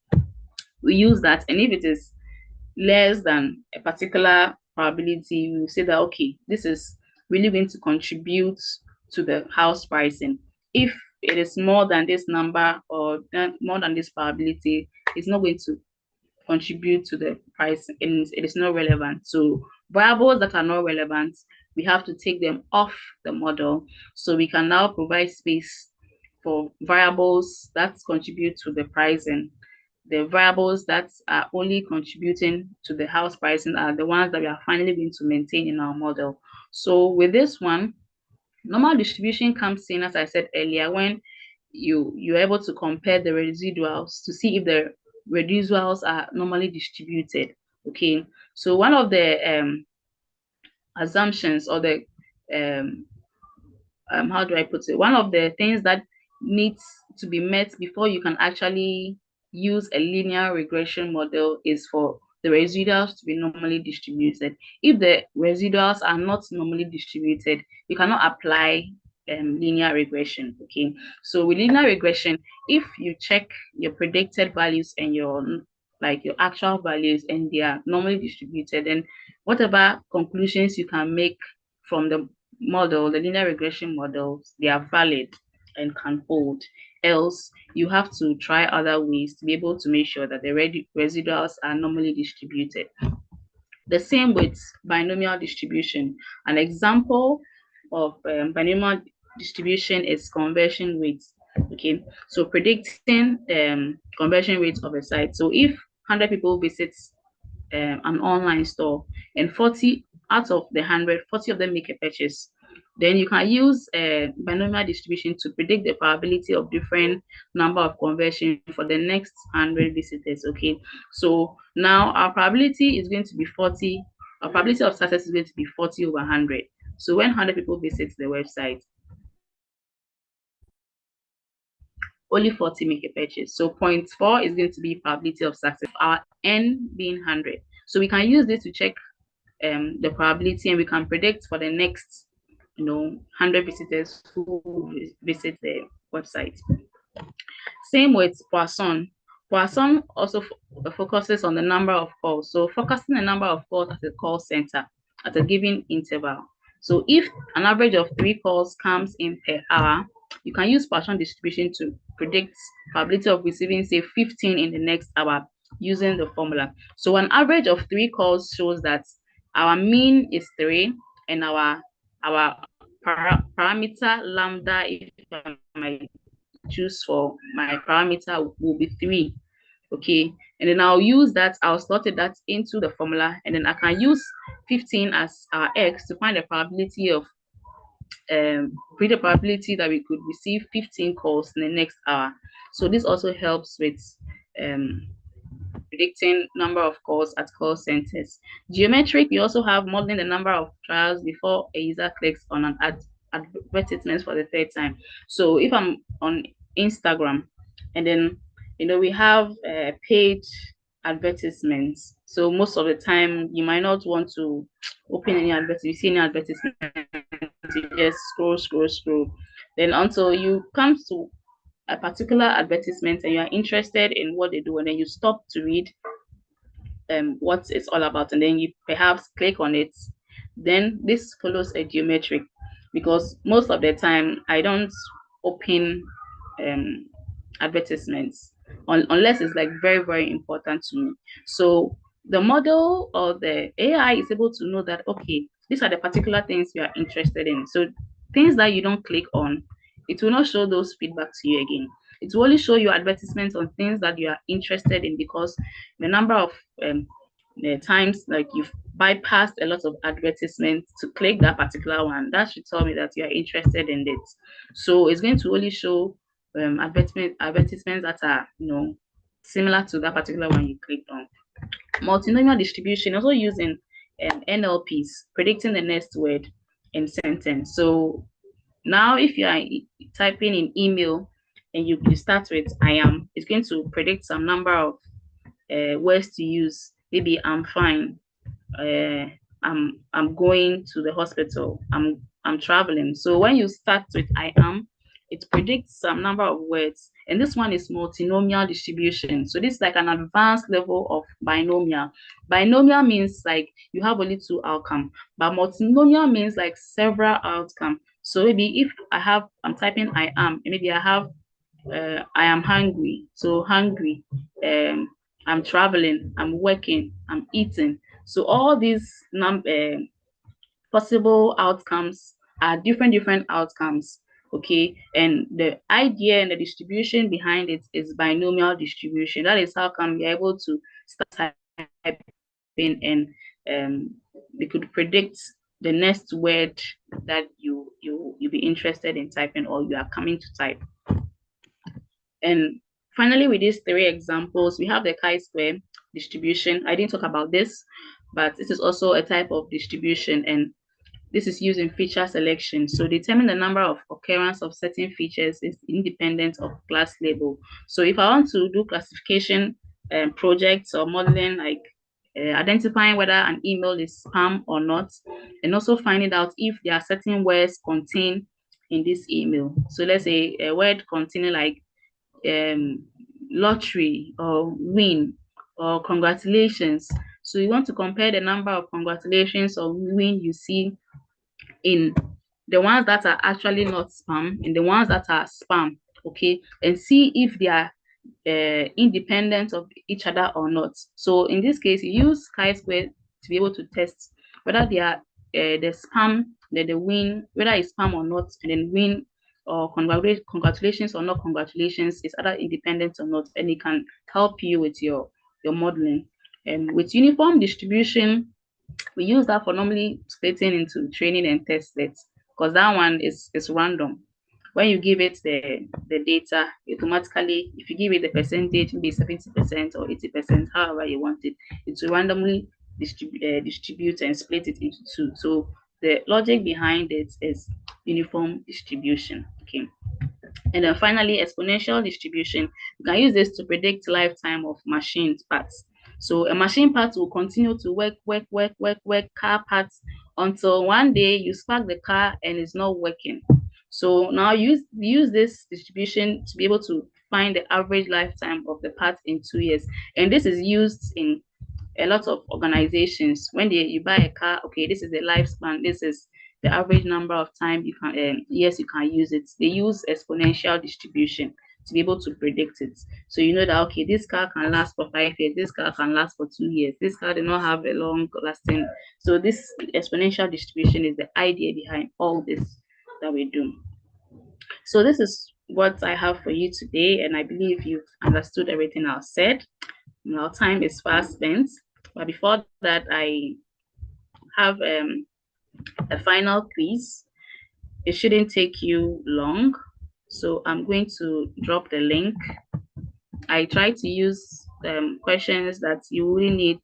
We use that, and if it is less than a particular probability, we will say that, okay, this is really going to contribute to the house pricing. If it is more than this number or more than this probability, it's not going to contribute to the price, and it is not relevant. So variables that are not relevant, we have to take them off the model, so we can now provide space for variables that contribute to the pricing. The variables that are only contributing to the house pricing are the ones that we are finally going to maintain in our model. So with this one, normal distribution comes in, as I said earlier, when you're able to compare the residuals to see if the residuals are normally distributed. Okay, so one of the assumptions, or the how do I put it? One of the things that needs to be met before you can actually use a linear regression model is for the residuals to be normally distributed. If the residuals are not normally distributed, you cannot apply linear regression. Okay, so with linear regression, if you check your predicted values and your actual values and they are normally distributed, then whatever conclusions you can make from the model, the linear regression models, they are valid and can hold. Else, you have to try other ways to be able to make sure that the residuals are normally distributed. The same with binomial distribution. An example of binomial distribution is conversion rates. Okay, so predicting conversion rates of a site. So if 100 people visit an online store and 40 out of the 100, 40 of them make a purchase, then you can use a binomial distribution to predict the probability of different number of conversion for the next 100 visitors. Okay, so now our probability is going to be 40. Our probability of success is going to be 40 over 100. So when 100 people visit the website, only 40 make a purchase. So 0.4 is going to be probability of success, our n being 100. So we can use this to check the probability, and we can predict for the next 100 visitors who visit the website. Same with Poisson. Poisson also focuses on the number of calls. So focusing the number of calls at the call center at a given interval. So if an average of 3 calls comes in per hour, you can use Poisson distribution to predict probability of receiving, say, 15 in the next hour using the formula. So an average of 3 calls shows that our mean is 3, and our parameter lambda, if I might choose for my parameter, will be 3. Okay, and then I'll use that, I'll slot that into the formula, and then I can use 15 as our x to find the probability of the probability that we could receive 15 calls in the next hour. So this also helps with predicting number of calls at call centers. Geometric, we also have modeling the number of trials before a user clicks on an advertisement for the 3rd time. So if I'm on Instagram, and then we have paid advertisements. So most of the time you might not want to open any advertisement. You see any advertisement, you just scroll. Then until you come to a particular advertisement and you are interested in what they do, and then you stop to read what it's all about, and then you perhaps click on it. Then this follows a geometric, because most of the time I don't open advertisements unless it's like very, very important to me. So the model or the AI is able to know that, okay, these are the particular things you are interested in. So things that you don't click on, it will not show those feedback to you again. It will only show you advertisements on things that you are interested in, because the number of times like you've bypassed a lot of advertisements to click that particular one, that should tell me that you are interested in it. So it's going to only show advertisements that are similar to that particular one you clicked on. Multinomial distribution, also using NLPs, predicting the next word in sentence. So now if you are typing in email and you start with I am, it's going to predict some number of words to use. Maybe I'm fine, I'm going to the hospital. I'm traveling. So when you start with I am, it predicts some number of words, and this one is multinomial distribution. So this is like an advanced level of binomial. Binomial means like you have only two outcomes, but multinomial means like several outcomes. So maybe if I'm typing I am, maybe I have I am hungry. So hungry. I'm traveling. I'm working. I'm eating. So all these possible outcomes are different outcomes. Okay, and the idea and the distribution behind it is binomial distribution. That is how come you're able to start typing and we could predict the next word that you'll be interested in typing or you are coming to type. And finally, with these three examples, we have the chi-square distribution. I didn't talk about this, but this is also a type of distribution, and this is used in feature selection. So determine the number of occurrence of certain features is independent of class label. So if I want to do classification projects or modeling, like identifying whether an email is spam or not, and also finding out if there are certain words contained in this email. So let's say a word containing like um, lottery or win or congratulations. So you want to compare the number of congratulations or win you see in the ones that are actually not spam and the ones that are spam, okay, and see if they are independent of each other or not. So in this case, you use chi-square to be able to test whether they are the spam, the win, whether it's spam or not, and then win or congratulations or not congratulations is either independent or not, and it can help you with your modeling. And with uniform distribution, we use that for normally splitting into training and test sets because that one is random. When you give it the data, automatically, if you give it the percentage, maybe 70% or 80%, however you want it, it will randomly distribute and split it into two. So the logic behind it is uniform distribution. Okay. And then finally, exponential distribution. You can use this to predict lifetime of machine parts. So a machine part will continue to work car parts until one day you spark the car and it's not working. So now use this distribution to be able to find the average lifetime of the part in 2 years. And this is used in a lot of organizations. When you buy a car, okay, this is the lifespan, this is the average number of time you can years you can use it. They use exponential distribution to be able to predict it. So you know that okay, this car can last for 5 years, this car can last for 2 years, this car did not have a long lasting. So this exponential distribution is the idea behind all this that we do. So this is what I have for you today, and I believe you've understood everything I've said. Now time is fast spent, but before that, I have a final quiz. It shouldn't take you long, so I'm going to drop the link. I try to use questions that you really need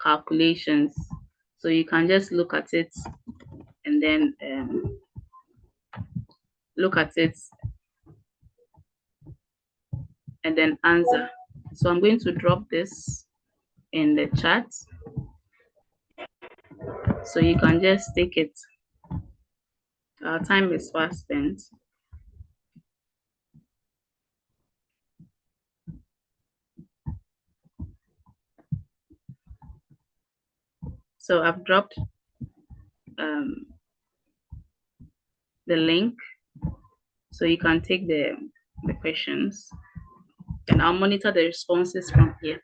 calculations, so you can just look at it and then look at it and then answer. So I'm going to drop this in the chat so you can just take it. Our time is fast spent. So I've dropped the link so you can take the questions and I'll monitor the responses from here.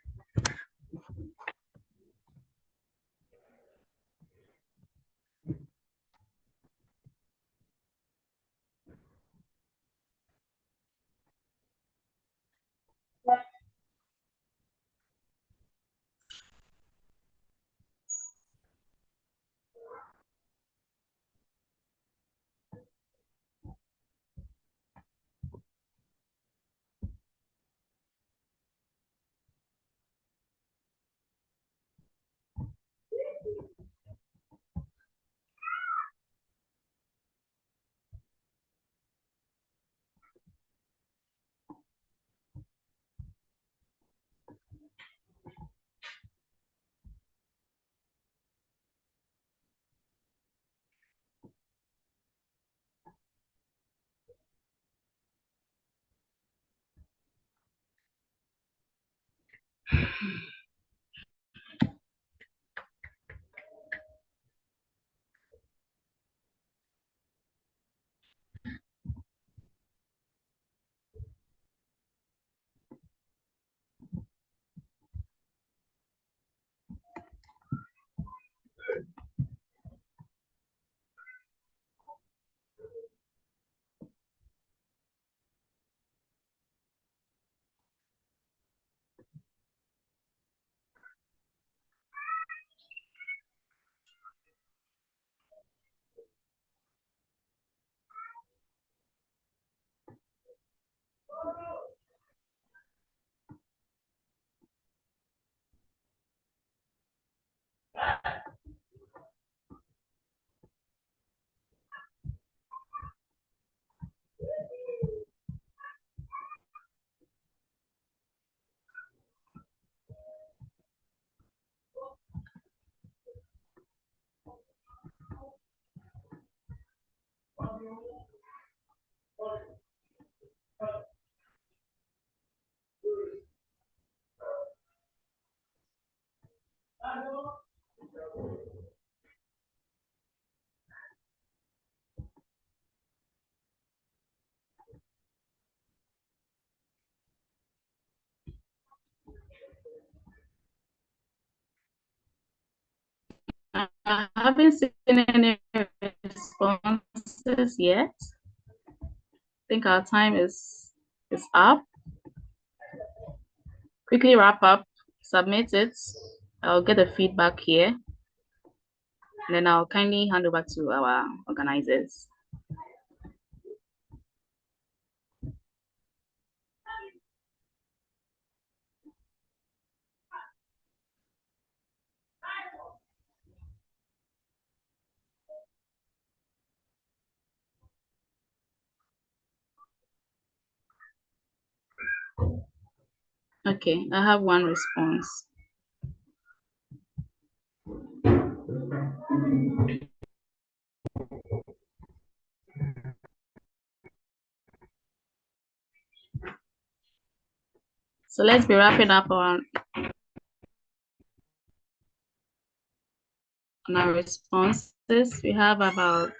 I haven't seen any responses yet. I think our time is up. Quickly wrap up, submit it. I'll get the feedback here. And then I'll kindly hand over to our organizers. Okay, I have one response. So let's be wrapping up on our responses. We have about,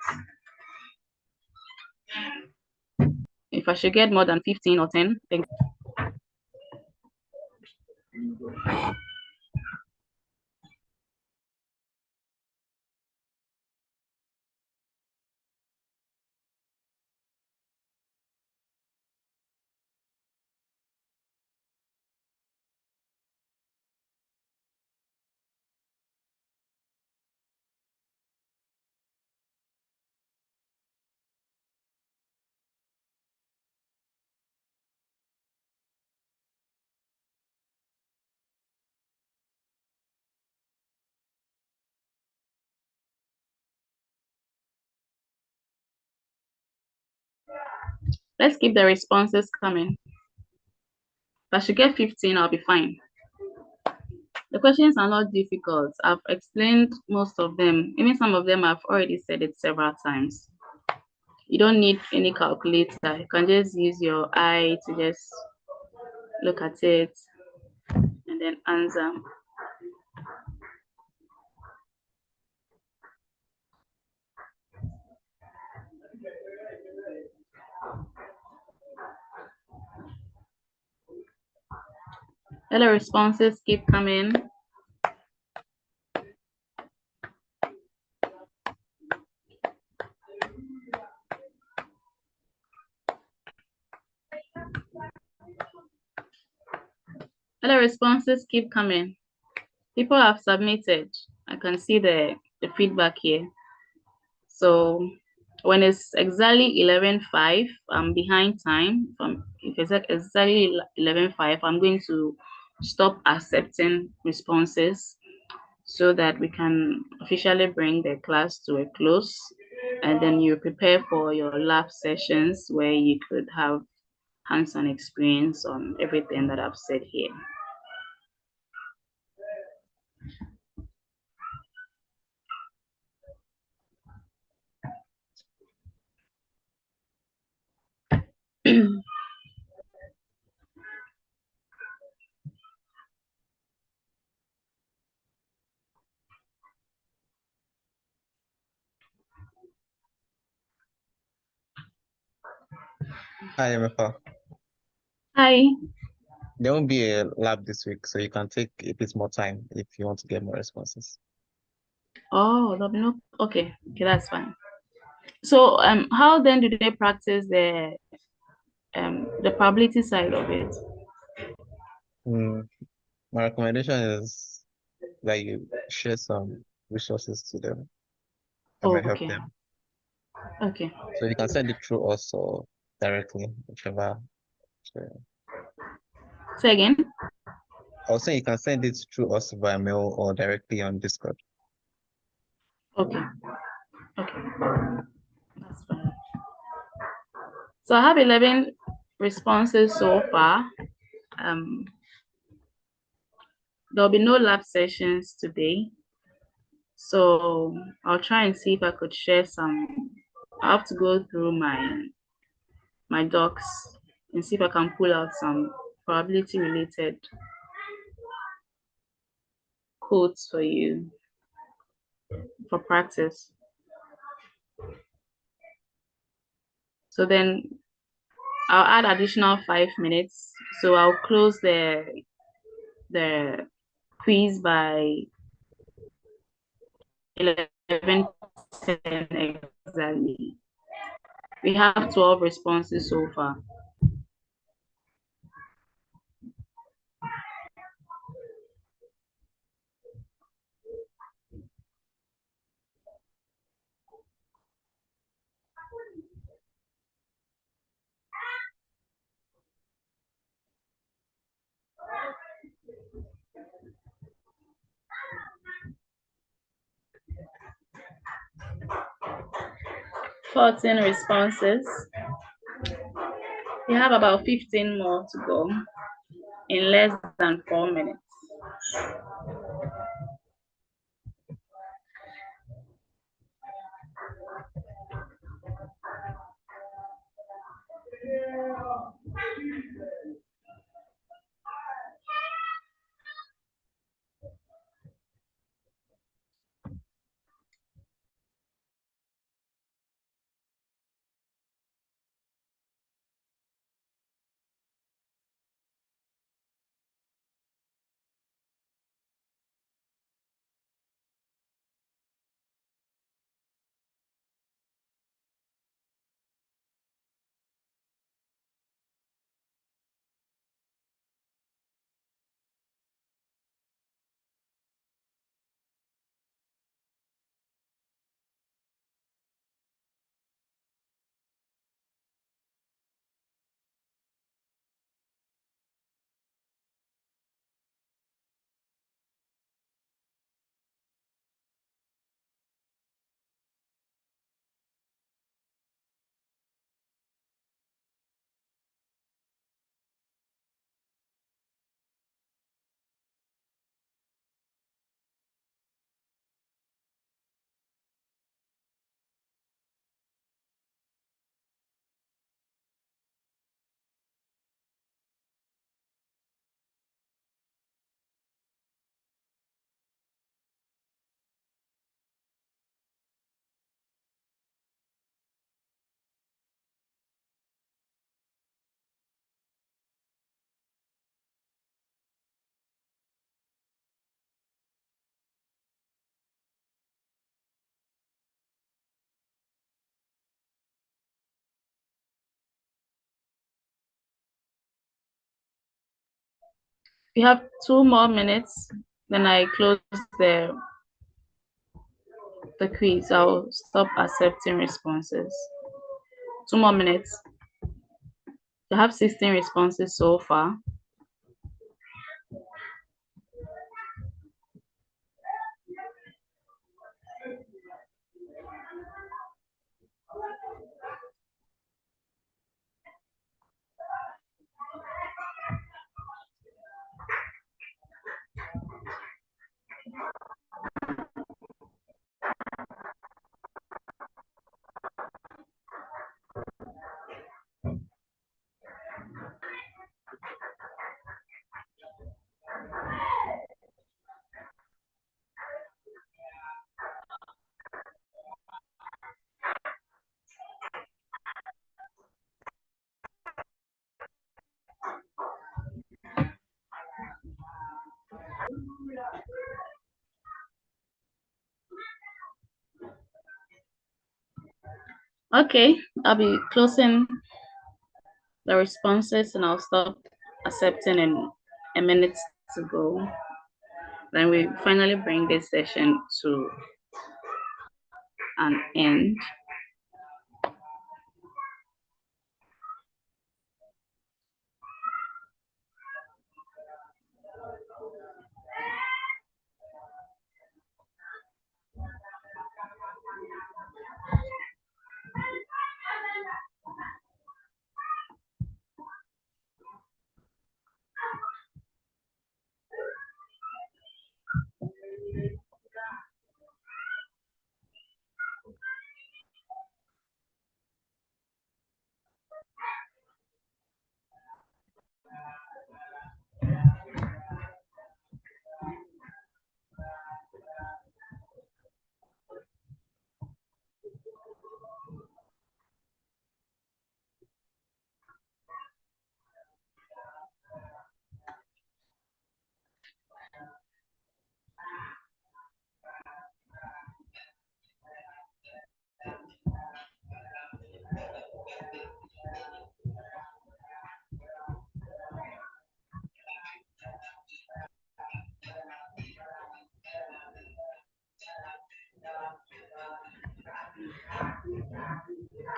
if I should get more than 15 or 10, thank you. Let's keep the responses coming. If I should get 15, I'll be fine. The questions are not difficult. I've explained most of them. Even some of them I've already said it several times. You don't need any calculator. You can just use your eye to just look at it and then answer. Let the responses keep coming. Let the responses keep coming. People have submitted. I can see the feedback here. So when it's exactly 11:05, I'm behind time. If it's exactly 11:05, I'm going to stop accepting responses so that we can officially bring the class to a close. And then you prepare for your lab sessions where you could have hands-on experience on everything that I've said here. Hi, Emefa. Hi. There won't be a lab this week, so you can take a bit more time if you want to get more responses. Oh, there'll be no. Okay, that's fine. So, how then do they practice the probability side of it? My recommendation is that you share some resources to them that Oh, might help okay, them. okay. So you can send it through us or directly, whichever. So Say again. I was saying you can send it through us via mail or directly on Discord. Okay, okay, that's fine. So I have 11 responses so far. Um, there'll be no lab sessions today. So I'll try and see if I could share some. I have to go through my docs and see if I can pull out some probability related quotes for you for practice. So then I'll add additional 5 minutes. So I'll close the quiz by 11:10 exactly. We have 12 responses so far. Fourteen responses. We have about 15 more to go in less than 4 minutes. We have 2 more minutes, then I close the quiz. I'll stop accepting responses. 2 more minutes. We have 16 responses so far. Okay, I'll be closing the responses and I'll stop accepting in a minute to go. Then we finally bring this session to an end.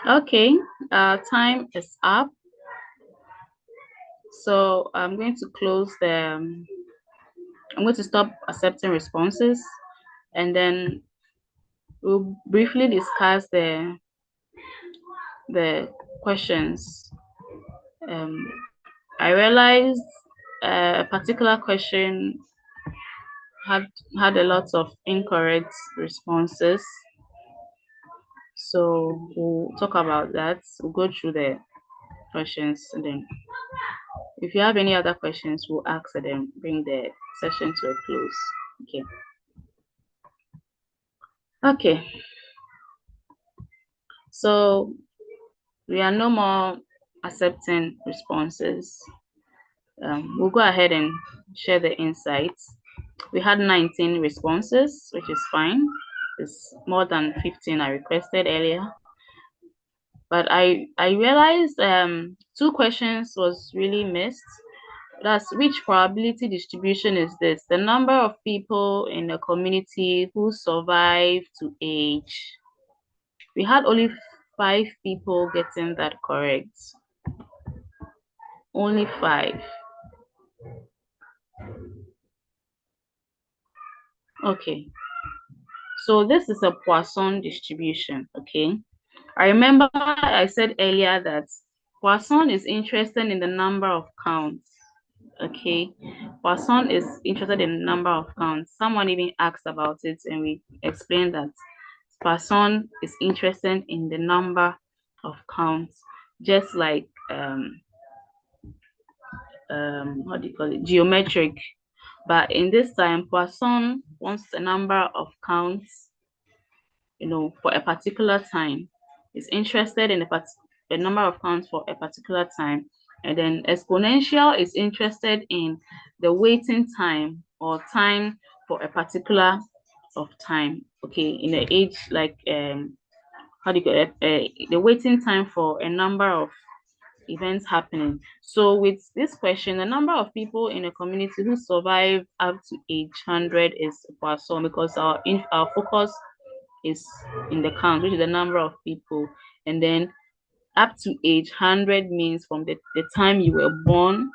Okay, time is up. So I'm going to close I'm going to stop accepting responses, and then we'll briefly discuss the questions. I realized a particular question had a lot of incorrect responses. So we'll talk about that. We'll go through the questions, and then if you have any other questions, we'll ask and then bring the session to a close. Okay. Okay. So we are no more accepting responses. We'll go ahead and share the insights. We had 19 responses, which is fine. It's more than 15 I requested earlier. But I realized 2 questions was really missed. That's which probability distribution is this? The number of people in the community who survive to age. We had only 5 people getting that correct. Only 5. Okay. So this is a Poisson distribution, okay? I remember I said earlier that Poisson is interested in the number of counts, okay? Poisson is interested in the number of counts. Someone even asked about it and we explained that Poisson is interested in the number of counts, just like what do you call it? Geometric. But in this time, Poisson wants a number of counts, for a particular time. Is interested in a number of counts for a particular time. And then exponential is interested in the waiting time or time for a particular of time. Okay, in the age, like how do you call it? The waiting time for a number of events happening. So with this question, the number of people in a community who survive up to age 100 is Poisson, because our focus is in the count, which is the number of people. And then up to age 100 means from the time you were born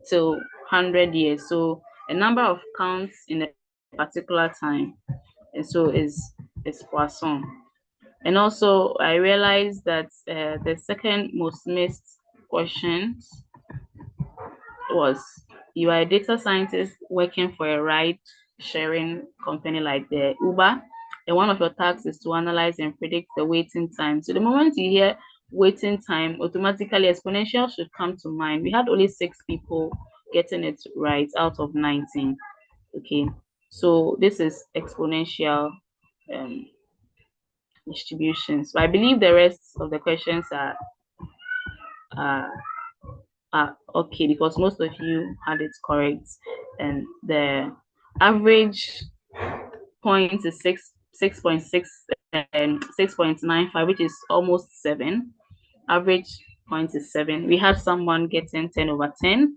till 100 years. So a number of counts in a particular time. And so is Poisson. And also I realized that the second most missed questions was, you are a data scientist working for a ride sharing company like the Uber, and one of your tasks is to analyze and predict the waiting time. So the moment you hear waiting time, automatically exponential should come to mind. We had only 6 people getting it right out of 19. Okay, so this is exponential distribution. So I believe the rest of the questions are okay, because most of you had it correct, and the average point is 6.6 6.95, which is almost 7. Average point is 7. We had someone getting 10 over 10.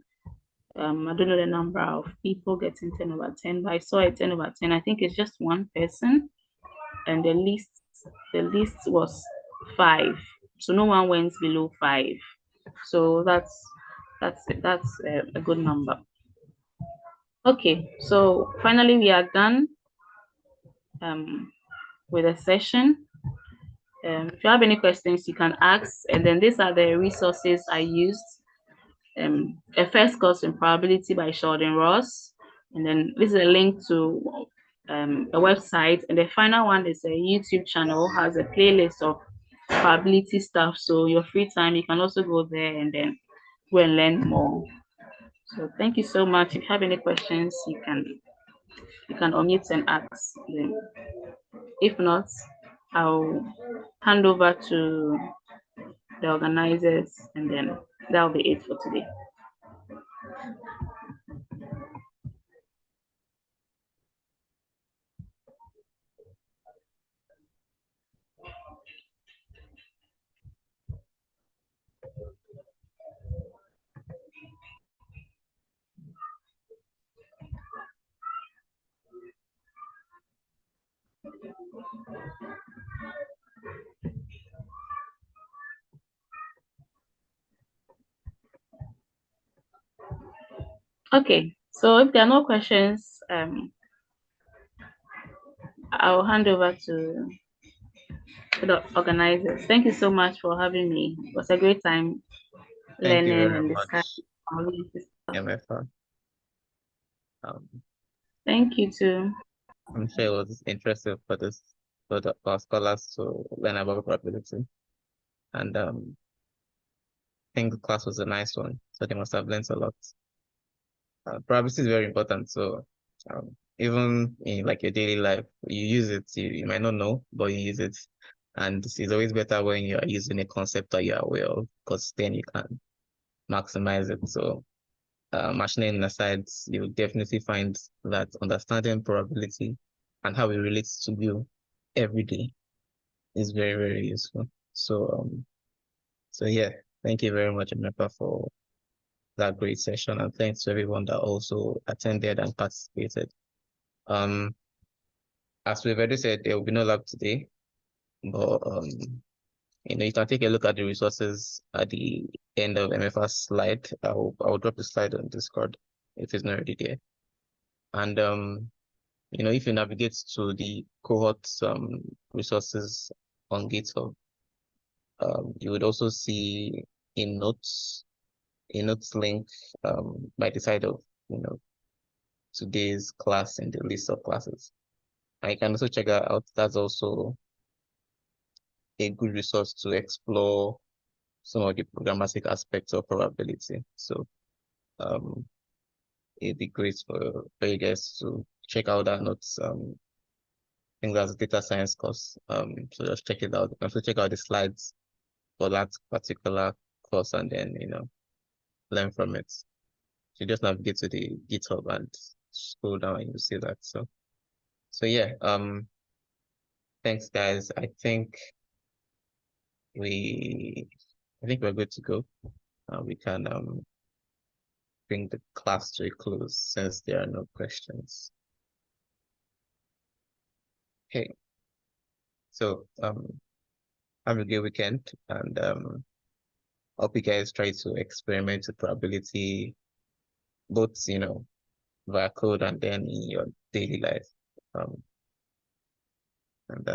I don't know the number of people getting 10 over 10, but I saw a 10 over 10. I think it's just one person, and the least was 5. So no one went below 5. So that's a good number. Okay, so finally we are done with the session. If you have any questions, you can ask. And then these are the resources I used. A first course in probability by Sheldon Ross. And then this is a link to a website. And the final one is a YouTube channel, has a playlist of probability stuff. So your free time, you can also go there and then go and learn more. So thank you so much. If you have any questions, you can unmute and ask them. If not, I'll hand over to the organizers, and then that'll be it for today. Okay, so if there are no questions, I'll hand over to the organizers. Thank you so much for having me. It was a great time Thank you learning very and much, discussing. Emefa. Thank you too. I'm sure it was interesting for our scholars to learn about probability. And I think the class was a nice one, so they must have learned a lot. Probability is very important. So even in like your daily life, you use it. You might not know, but you use it. And it's always better when you are using a concept that you are aware of, because then you can maximize it. So machine learning aside, you'll definitely find that understanding probability and how it relates to you every day is very, very useful. So yeah, thank you very much, Emefa, for that great session, and thanks to everyone that also attended and participated. As we've already said, there will be no lab today, but you can take a look at the resources at the end of Emefa's slide. I'll drop the slide on Discord if it's not already there. And if you navigate to the cohorts resources on GitHub, you would also see a notes link by the side of today's class in the list of classes. And you can also check that out. That's also a good resource to explore some of the programmatic aspects of probability. So it'd be great for you guys to check out that notes. I think that's a data science course. So just check it out. You can also check out the slides for that particular course and then learn from it. So just navigate to the GitHub and scroll down and you'll see that. So yeah, thanks guys. I think we're good to go. We can bring the class to a close since there are no questions. Okay. So have a good weekend, and hope you guys try to experiment with probability both via code and then in your daily life. And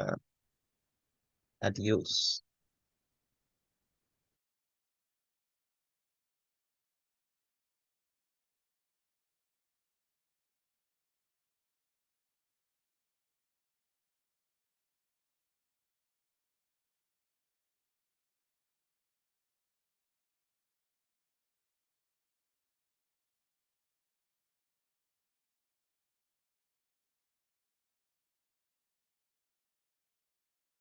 adios.